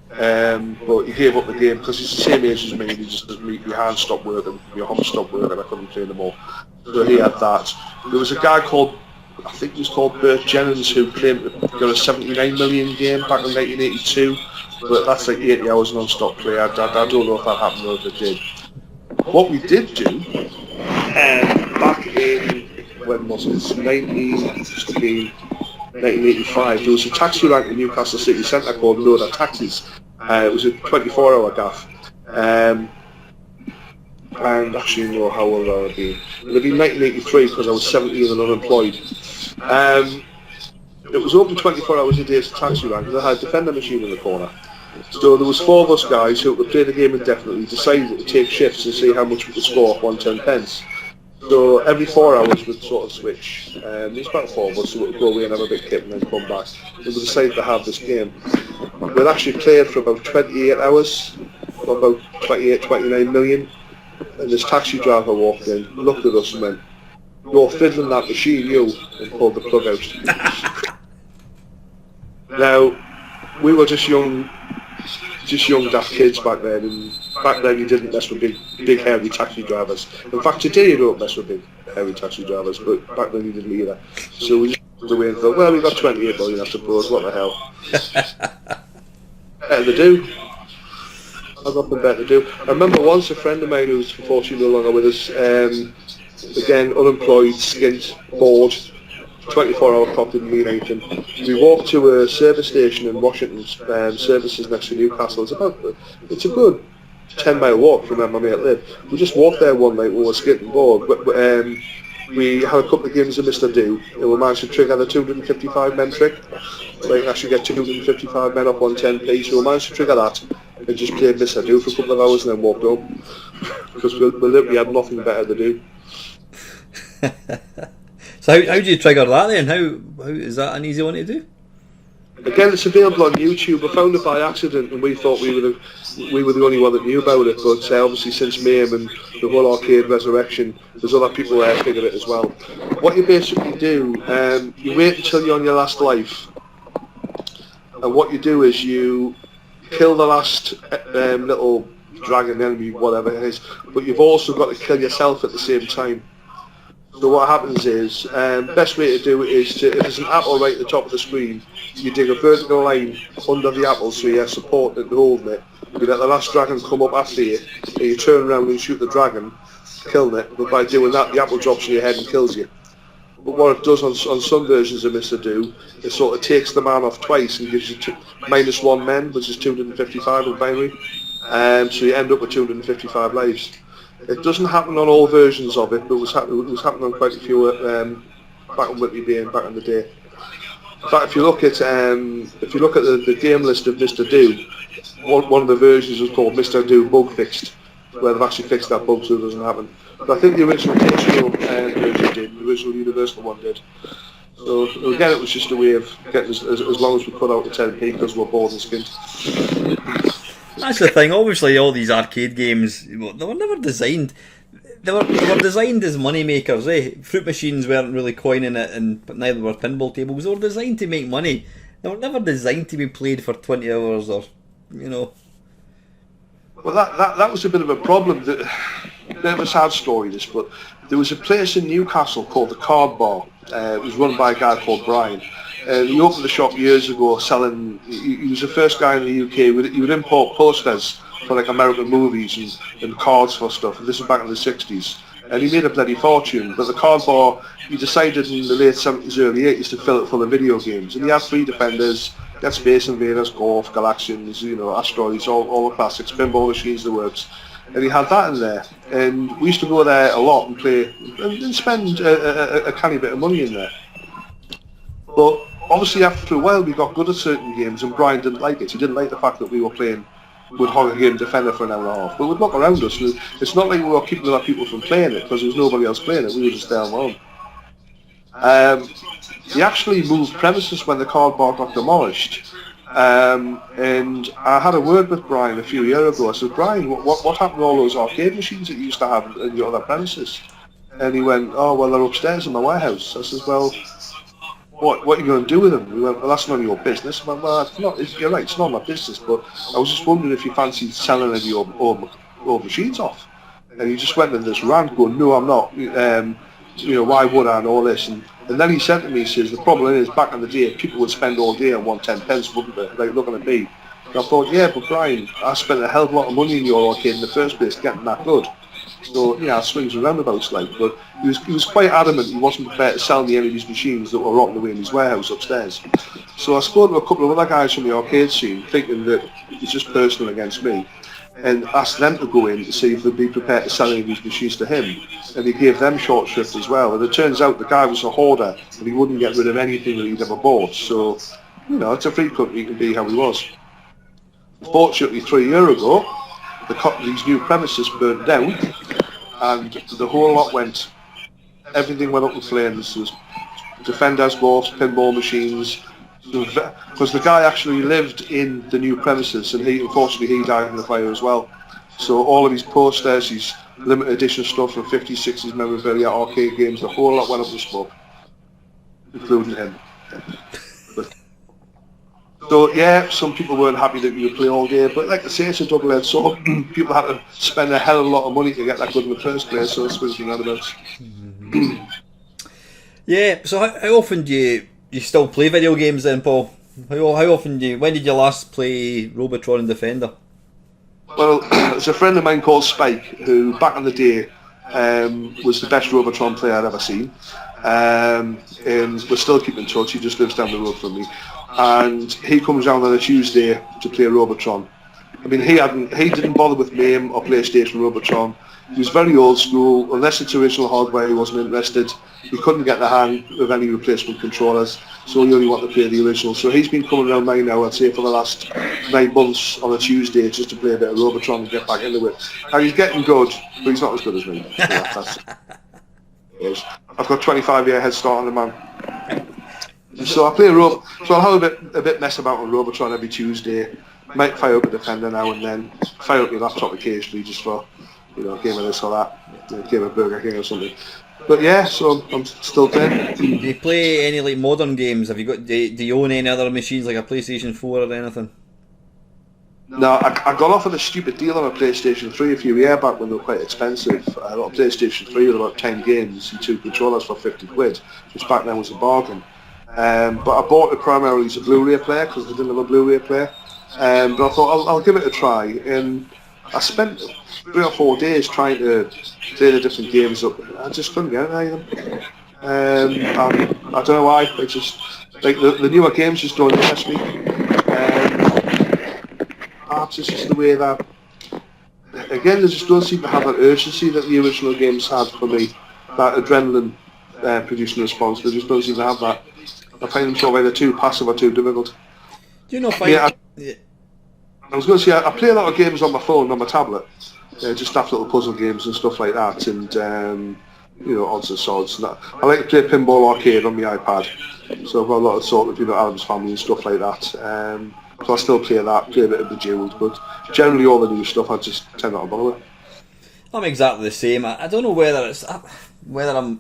But he gave up the game because he's the same age as me. He just doesn't. My hands stopped working, my arms stopped working. I couldn't play anymore. So he had that. There was a guy called, I think he was called Burt Jennings, who got a 79 million game back in 1982. But that's like 80 hours non-stop play. I don't know if that happened or if it did. What we did do back in, when was it? 1985. There was a taxi rank in Newcastle City Centre called Load of Taxis. It was a 24-hour gaff. And actually, no, how old would I have been? It would have been 1983 because I was 17 and unemployed. It was open 24 hours a day as a taxi rank. They had a Defender machine in the corner. So there was 4 of us guys who could play the game indefinitely, decided to take shifts and see how much we could score off 110 pence. So every 4 hours we'd sort of switch. There's about 4 of us who would go away and have a bit kip and then come back. We decided to have this game. We'd actually played for about 28 hours, for about 29 million. And this taxi driver walked in, looked at us and went, "You're fiddling that machine, you," and pulled the plug out. Now, we were just young daft kids back then, and back then you didn't mess with big hairy taxi drivers. In fact, today you don't mess with big hairy taxi drivers, but back then you didn't either. So we just went away and thought, well, we got 28 million, I suppose, what the hell. Better to do. I've got nothing better to do. I remember once a friend of mine who's unfortunately no longer with us, again, unemployed, skint, bored, 24-hour clock didn't mean anything. We walked to a service station in Washington, services next to Newcastle. It's a good 10-mile walk from where my mate lived. We just walked there one night when we were skint bored. We had a couple of games of Mr. Do, and we managed to trigger the 255 men trick. Where you can actually get 255 men off 110p, so we managed to trigger that and just played Mr. Do for a couple of hours and then walked home. Because we literally had nothing better to do.
So how do you trigger that then? How is that an easy one to do?
Again, it's available on YouTube. I found it by accident, and we thought we were the only one that knew about it. But obviously, since Mayhem and the whole arcade resurrection, there's other people there figure it as well. What you basically do, you wait until you're on your last life, and what you do is you kill the last little dragon enemy, whatever it is. But you've also got to kill yourself at the same time. So what happens is, best way to do it is if there's an apple right at the top of the screen, you dig a vertical line under the apple so you're supporting it and holding it. You let the last dragon come up after you, and you turn around and shoot the dragon, killing it. But by doing that, the apple drops on your head and kills you. But what it does on some versions of Mr. Do, it sort of takes the man off twice and gives you -1 men, which is 255 in binary. So you end up with 255 lives. It doesn't happen on all versions of it, but it was happening on quite a few back on Whitby Bay and back in the day. In fact, if you look at the game list of Mr. Do, one of the versions was called Mr. Do Bug Fixed, where they've actually fixed that bug so it doesn't happen. But I think the original Tasio version did, the original Universal one did. So again, it was just a way of getting as long as we put out the 10p because we're bored and skint.
That's the thing. Obviously, all these arcade games, they were never designed. They were designed as money makers. Fruit machines weren't really coining it, but neither were pinball tables. They were designed to make money. They were never designed to be played for 20 hours or, you know.
Well, that was a bit of a problem. Bit of a sad story, this, but there was a place in Newcastle called the Card Bar. It was run by a guy called Brian. He opened the shop years ago selling, he was the first guy in the UK, he would import posters for like American movies and cards for stuff. And this was back in the 60s. And he made a bloody fortune. But the card bar, he decided in the late 70s, early 80s to fill it full of video games. And he had 3 Defenders, he had Space Invaders, Golf, Galaxians, Asteroids, all the classics, pinball machines, the works. And he had that in there. And we used to go there a lot and play and spend a canny bit of money in there. But obviously after a while we got good at certain games and Brian didn't like it. He didn't like the fact that we were playing with hog a game Defender for an hour and a half. But we'd look around us and it's not like we were keeping other people from playing it because there was nobody else playing it. We were just there on our own. He actually moved premises when the card bar got demolished. And I had a word with Brian a few years ago. I said, Brian, what happened to all those arcade machines that you used to have in your other premises? And he went, oh, well, they're upstairs in my warehouse. I said, well, what are you going to do with them? He went, well, that's none of your business. I went, well, you're right, it's not my business, but I was just wondering if you fancied selling any of your old machines off. And he just went in this rant going, no, I'm not. Why would I and all this? And then he said to me, he says, the problem is, back in the day, people would spend all day on 110 pence, wouldn't they? Like looking at me. And I thought, yeah, but Brian, I spent a hell of a lot of money in your arcade in the first place getting that good. So, yeah, swings and roundabouts like, but he was quite adamant he wasn't prepared to sell me any of these machines that were rotting away in his warehouse upstairs. So I spoke to a couple of other guys from the arcade scene, thinking that it's just personal against me, and asked them to go in to see if they'd be prepared to sell any of these machines to him. And he gave them short shrift as well. And it turns out the guy was a hoarder, and he wouldn't get rid of anything that he'd ever bought. So, it's a free country, he can be how he was. Fortunately, 3 years ago, these new premises burnt down, and the whole lot everything went up in flames. There was Defenders, Golfs, pinball machines, because the guy actually lived in the new premises, and unfortunately he died in the fire as well. So all of his posters, his limited edition stuff from 50s, 60s memorabilia, arcade games, the whole lot went up in smoke, including him. So yeah, some people weren't happy that you would play all day, but like I say, it's a double-edged sword. People had to spend a hell of a lot of money to get that good in the first place, so it's swings and roundabouts.
Yeah, so how often do you still play video games then, Paul? How often when did you last play Robotron and Defender? Well,
there's a friend of mine called Spike, who back in the day was the best Robotron player I'd ever seen. And we're still keeping in touch, he just lives down the road from me. And he comes down on a Tuesday to play Robotron. I mean, he didn't bother with MAME or PlayStation Robotron. He was very old school. Unless it's original hardware, he wasn't interested. He couldn't get the hang of any replacement controllers, so he only wanted to play the original. So he's been coming around mine now, I'd say, for the last 9 months on a Tuesday just to play a bit of Robotron and get back into it. And he's getting good, but he's not as good as me. I've got 25-year head start on the man. So I play so I'll have a bit mess about on Robotron every Tuesday. Might fire up a Defender now and then. Fire up my laptop occasionally just for, a game of this or that, a game of Burger King or something. But yeah, so I'm still playing.
Do you play any like modern games? Have you got? Do you own any other machines like a PlayStation 4 or anything?
No, I got offered a stupid deal on a PlayStation 3 a few years back when they were quite expensive. I got a PlayStation 3 with about 10 games and 2 controllers for 50 quid, which back then was a bargain. But I bought it primarily as a Blu-ray player because they didn't have a Blu-ray player. But I thought I'll give it a try, and I spent 3 or 4 days trying to play the different games up. I just couldn't get any of them. I don't know why. It's just like the newer games just don't interest me. Perhaps it's just the way that, again, they just don't seem to have that urgency that the original games had for me. That adrenaline producing response. They just don't seem to have that. I find them sort of either too passive or too difficult.
Do you know if
I was going to say, I play a lot of games on my phone, on my tablet. Just daft little puzzle games and stuff like that, and odds and sods. I like to play pinball arcade on my iPad, so I've got a lot of sort of Adam's Family and stuff like that. So I still play that, play a bit of Bejeweled, but generally all the new stuff I just tend not to bother with.
I'm exactly the same. I don't know whether I'm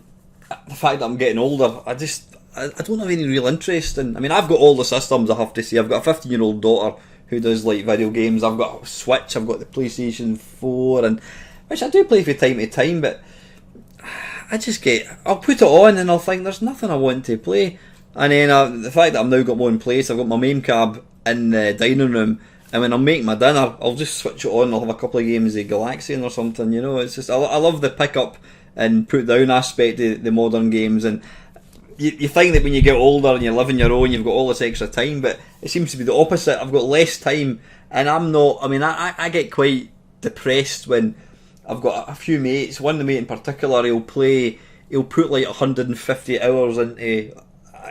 the fact that I'm getting older. I don't have any real interest in. I mean, I've got all the systems. I have to say, I've got a 15-year-old daughter who does like video games. I've got a Switch, I've got the PlayStation 4, and which I do play from time to time, but I'll put it on and I'll think there's nothing I want to play. And then the fact that I've now got one place, I've got my main cab in the dining room, and when I'm making my dinner, I'll just switch it on. I'll have a couple of games of Galaxian or something. You know, it's just I love the pick up and put down aspect of the modern games. And you think that when you get older and you live on your own, you've got all this extra time, but it seems to be the opposite. I've got less time, and I'm not. I mean, I get quite depressed when I've got a few mates. One mate in particular, he'll put like 150 hours into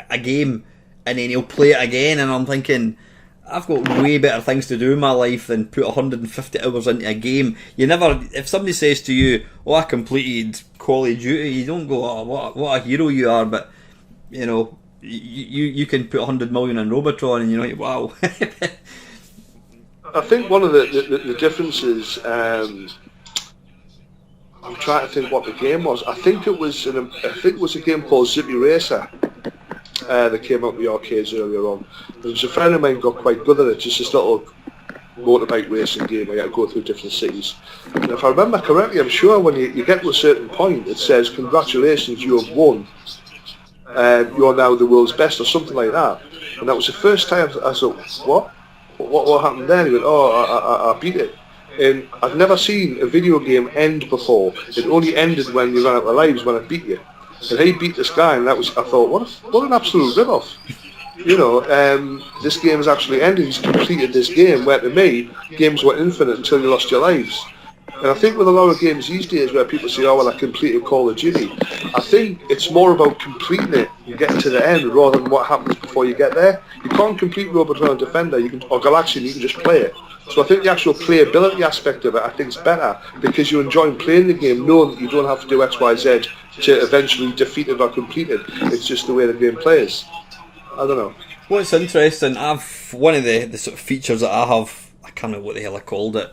a game, and then he'll play it again, and I'm thinking, I've got way better things to do in my life than put 150 hours into a game. You never, if somebody says to you, "Oh, I completed Call of Duty," you don't go, "Oh, what a hero you are," but you know, you can put 100 million in Robotron, and you're like, wow.
I think one of the differences. I'm trying to think what the game was. I think it was a game called Zippy Racer that came out in the arcades earlier on. There was a friend of mine got quite good at it. Just this little motorbike racing game where you had to go through different cities. And if I remember correctly, I'm sure when you get to a certain point, it says, "Congratulations, you have won. You're now the world's best," or something like that. And that was the first time I thought, what happened there? He went, "Oh, I beat it." And I've never seen a video game end before. It only ended when you ran out of lives, when it beat you. And he beat this guy, and I thought, what an absolute rip-off. You know, this game has actually ended. He's completed this game, where to me, games were infinite until you lost your lives. And I think with a lot of games these days where people say, "Oh, well, I completed Call of Duty," I think it's more about completing it and getting to the end rather than what happens before you get there. You can't complete Robotron Defender or Galaxian, you can just play it. So I think the actual playability aspect of it, I think, is better because you're enjoying playing the game, knowing that you don't have to do X, Y, Z to eventually defeat it or complete it. It's just the way the game plays. I don't know.
What's interesting, one of the sort of features that I have, I can't remember what the hell I called it.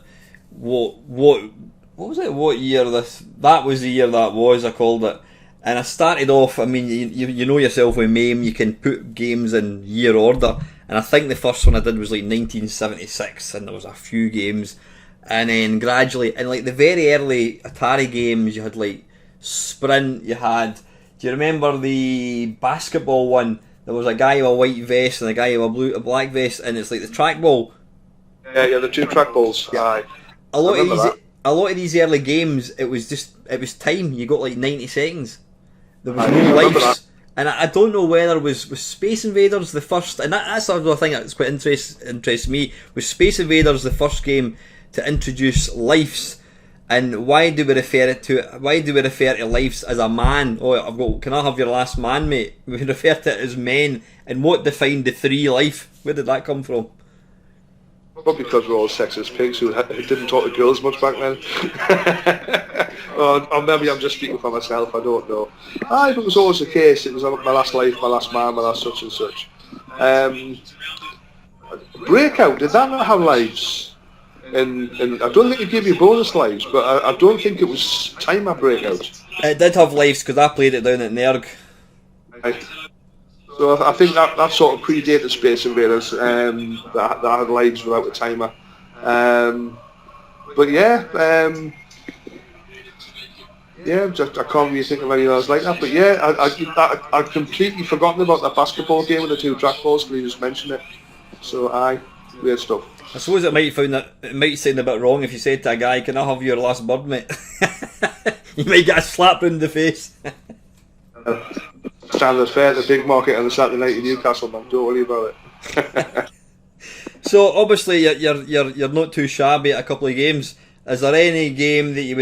What was it? What year that was the year that was, I called it. And I started off, I mean, you know yourself with MAME, you can put games in year order. And I think the first one I did was like 1976, and there was a few games. And then gradually, and like the very early Atari games, you had like Sprint, you had, do you remember the basketball one? There was a guy with a white vest and a guy with a black vest, and it's like the trackball.
Yeah, the two trackballs.
Yeah. A lot of these early games, it was time. You got like 90 seconds. There was no lives. And I don't know whether was Space Invaders the first, and that's another thing that's quite interests me. Was Space Invaders the first game to introduce lives? And why do we refer to lives as a man? Oh, can I have your last man, mate? We refer to it as men. And what defined the three life? Where did that come from?
Well, because we're all sexist pigs who didn't talk to girls much back then. or maybe I'm just speaking for myself, I don't know. If it was always the case, it was my last life, my last man, my last such and such. Breakout, did that not have lives? And I don't think it gave you bonus lives, but I don't think it was timer Breakout.
It did have lives because I played it down at Nerg.
Right. So I think that sort of predated Space Invaders, that had lives without a timer. But yeah, I can't really think of anything else like that. But yeah, I'd completely forgotten about that basketball game with the two trackballs because you just mentioned it. So weird stuff.
I suppose it might sound a bit wrong if you said to a guy, "Can I have your last bird, mate?" You might get a slap in the face.
Standard fare at the big market on the Saturday night in Newcastle, man. Don't worry about it.
So obviously you're not too shabby at a couple of games. Is there any game that you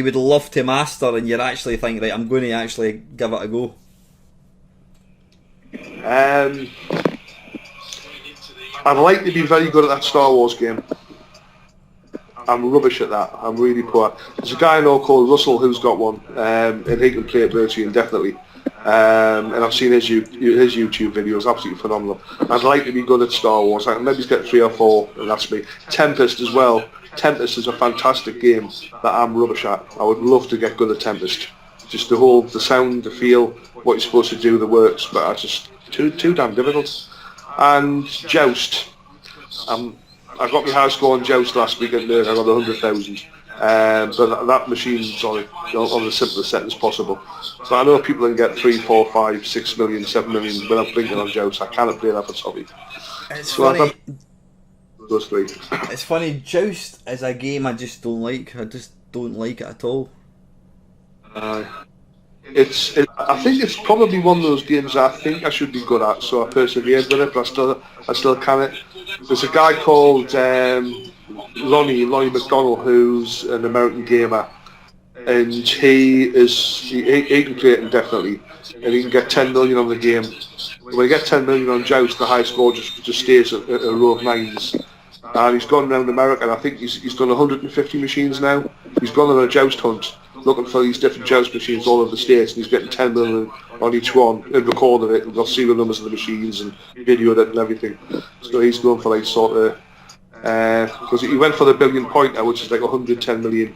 would love to master and you're actually thinking, right, I'm going to actually give it a go?
I'd like to be very good at that Star Wars game. I'm rubbish at that. I'm really poor. There's a guy I know called Russell who's got one, and he can play it virtually indefinitely. And I've seen his YouTube videos, absolutely phenomenal. I'd like to be good at Star Wars. I can maybe get 3 or 4, and that's me. Tempest as well. Tempest is a fantastic game that I'm rubbish at. I would love to get good at Tempest. Just the sound, the feel, what you're supposed to do, the works, but I just too damn difficult. And Joust. I got my high score on Joust last week and I got 100,000. But that machine's on the simplest settings possible. So I know people can get 3, 4, 5, 6 million, 7 million without blinking on Joust. I cannot play that for Tommy.
It's
So
funny.
Those three.
It's funny. Joust is a game I just don't like. I just don't like it at all.
I think it's probably one of those games I think I should be good at, so I persevered with it, but I still can't. There's a guy called Lonnie McDonald, who's an American gamer, and he can play it indefinitely, and he can get 10 million on the game. When you get 10 million on Joust, the high score just stays at a row of nines. And he's gone around America, and I think he's done 150 machines now. He's gone on a Joust hunt, looking for these different Joust machines all over the States, and he's getting 10 million on each one, and recorded it, and got serial numbers of the machines, and videoed it and everything. So he's going for like sort of, because he went for the billion pointer, which is like 110 million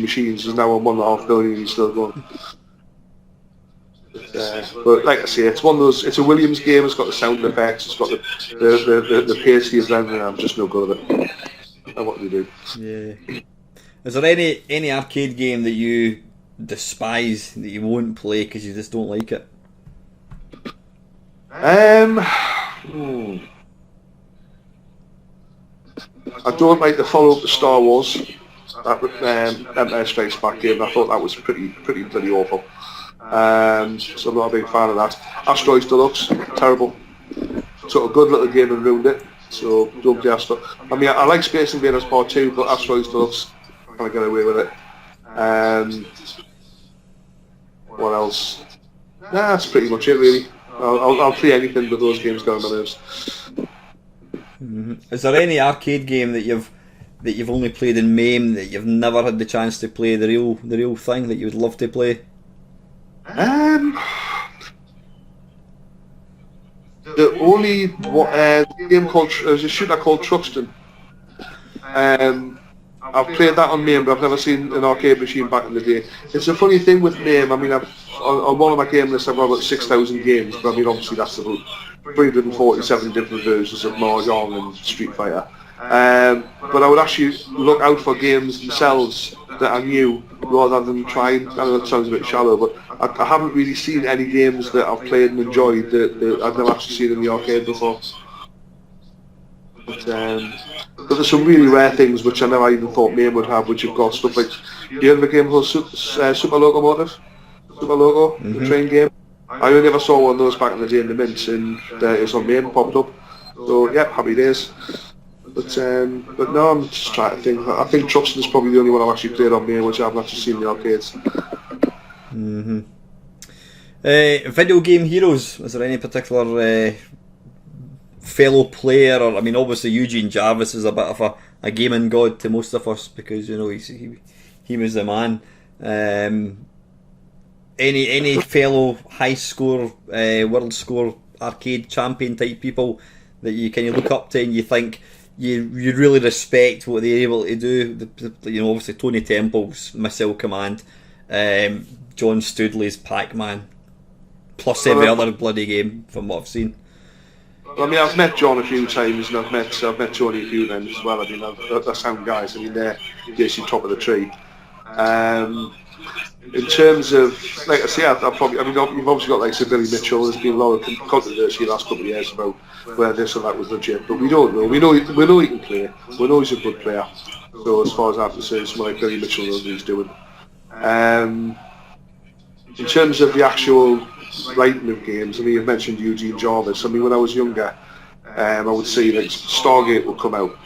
machines. He's now on 1.5 billion, he's still going. But like I say, it's one of those. It's a Williams game. It's got the sound effects. It's got the pasty of everything. I'm just no good at it. And what do you do?
Yeah. Is there any arcade game that you despise that you won't play because you just don't like it?
I don't like the follow-up to Star Wars. That Empire Strikes Back game. I thought that was pretty bloody awful. So I'm not a big fan of that. Asteroids Deluxe, terrible. Sort of good little game and ruined it. So don't play Asteroids. I mean, I like Space Invaders Part 2, but Asteroids Deluxe, can't get away with it. What else? Nah, that's pretty much it really. I'll play anything but those games down my nerves.
Mm-hmm. Is there any arcade game that you've only played in MAME that you've never had the chance to play the real thing that you would love to play?
The only game called there's a shooter called Truxton. I've played that on MAME, but I've never seen an arcade machine back in the day. It's a funny thing with MAME. I mean, on one of my game lists I've got about 6,000 games, but I mean obviously that's about 347 different versions of Mahjong and Street Fighter. But I would actually look out for games themselves that I knew rather than trying. I know that sounds a bit shallow, but I haven't really seen any games that I've played and enjoyed that I've never actually seen in the arcade before. But there's some really rare things which I never even thought MAME would have, which have got stuff like, do you have a game called Super Locomotive? Super Loco, the train game? I only ever saw one of those back in the day in the mints, and it's on MAME, popped up. So yeah, happy days. But no, I'm just trying to think. I think Truxton is probably the only one I've actually played on MAME, which I haven't actually seen in the arcades.
Mm-hmm. Video game heroes. Is there any particular fellow player, or I mean, obviously Eugene Jarvis is a bit of a gaming god to most of us because you know he was the man. Any fellow high score, world score arcade champion type people that you kind of look up to and you think you really respect what they're able to do? You know, obviously Tony Temple's Missile Command, John Studley's Pac-Man, plus every other bloody game from what I've seen.
I mean, I've met John a few times, and I've met Tony a few times as well. I mean, they're sound guys. I mean, they're basically top of the tree. In terms of, like I say, you've obviously got like Sir Billy Mitchell. There's been a lot of controversy the last couple of years about where this or that was legit, but we don't know. We know he can play. We know he's a good player. So as far as I'm concerned, someone like Billy Mitchell knows what he's doing. In terms of the actual writing of games, I mean, you've mentioned Eugene Jarvis. I mean, when I was younger, I would see like Stargate would come out,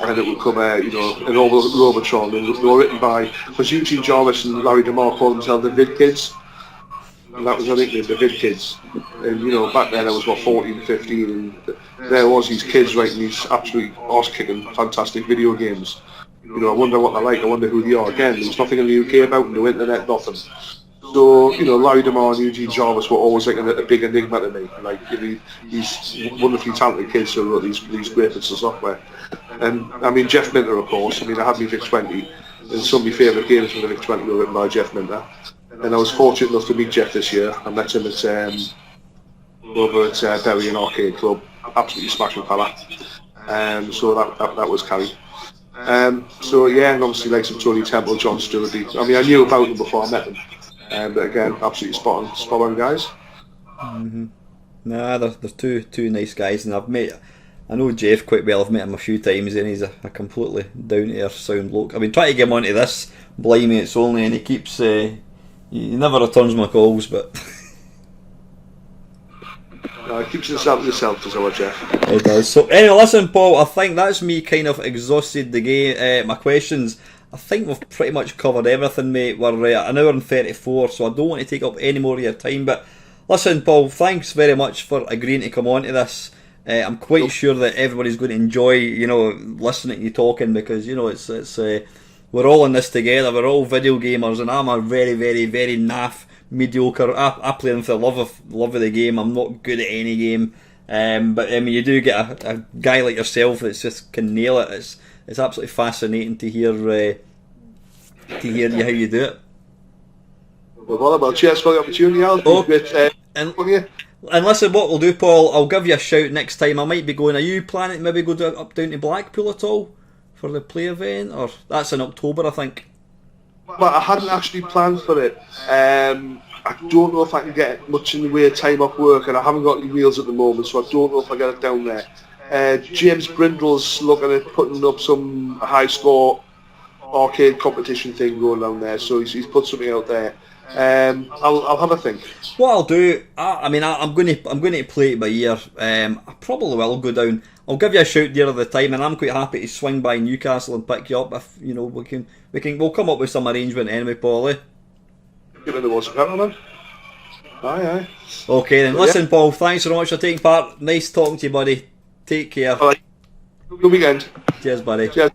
and it would come, an Robotron, and they were written by, because Eugene Jarvis and Larry DeMar called themselves the Vid Kids, and that was their nickname, the Vid Kids. And you know, back then I was 14, 15, and there was these kids writing these absolutely arse-kicking, fantastic video games. You know, I wonder what they're like. I wonder who they are. Again, there's nothing in the UK about them, no internet, nothing. So, you know, Larry DeMar and Eugene Jarvis were always like a big enigma to me. Like, these wonderfully talented kids who wrote these great bits of software. And, I mean, Jeff Minter, of course. I mean, I had my VIC-20, and some of my favourite games from the VIC-20 were written by Jeff Minter. And I was fortunate enough to meet Jeff this year. I met him at over at Bury and Arcade Club. Absolutely smashing fella. So that was Carrie. So, yeah, and obviously like some Tony Temple, John Stewart. I mean, I knew about them before I met them. But again, absolutely spot on guys.
Mm-hmm. Nah, they're two nice guys, and I know Jeff quite well. I've met him a few times, and he's a completely down to earth sound bloke. I've been trying to get him onto this Blimey It's Only, and he keeps he never returns my calls, but.
No, it keeps himself to yourself, does our Jeff.
It does. So anyway, listen, Paul, I think that's me kind of exhausted the game. My questions. I think we've pretty much covered everything, mate. We're an hour and 34, so I don't want to take up any more of your time. But listen, Paul, thanks very much for agreeing to come on to this. I'm quite sure that everybody's going to enjoy, listening to you talking, because it's we're all in this together. We're all video gamers, and I'm a very, very, very naff, mediocre. I play them for the love of the game. I'm not good at any game, but I mean, you do get a guy like yourself that just can nail it. It's absolutely fascinating to hear how you do it.
Well, cheers for the opportunity, Al.
And listen, what we'll do, Paul, I'll give you a shout next time. I might be going. Are you planning to maybe go up down to Blackpool at all for the play event, or that's in October, I think?
But I hadn't actually planned for it. I don't know if I can get much in the way of time off work, and I haven't got any wheels at the moment, so I don't know if I get it down there. James Brindle's looking at putting up some high score arcade competition thing going down there, so he's put something out there. I'll have a think.
What I'll do, I'm going to play it by ear. I probably will go down. I'll give you a shout near the time, and I'm quite happy to swing by Newcastle and pick you up if we'll come up with some arrangement anyway, Paul.
Give it the most man. Aye.
Okay then, listen, Paul. Thanks so much for taking part. Nice talking to you, buddy. Take care.
All right. Good weekend.
Cheers, buddy.
Cheers.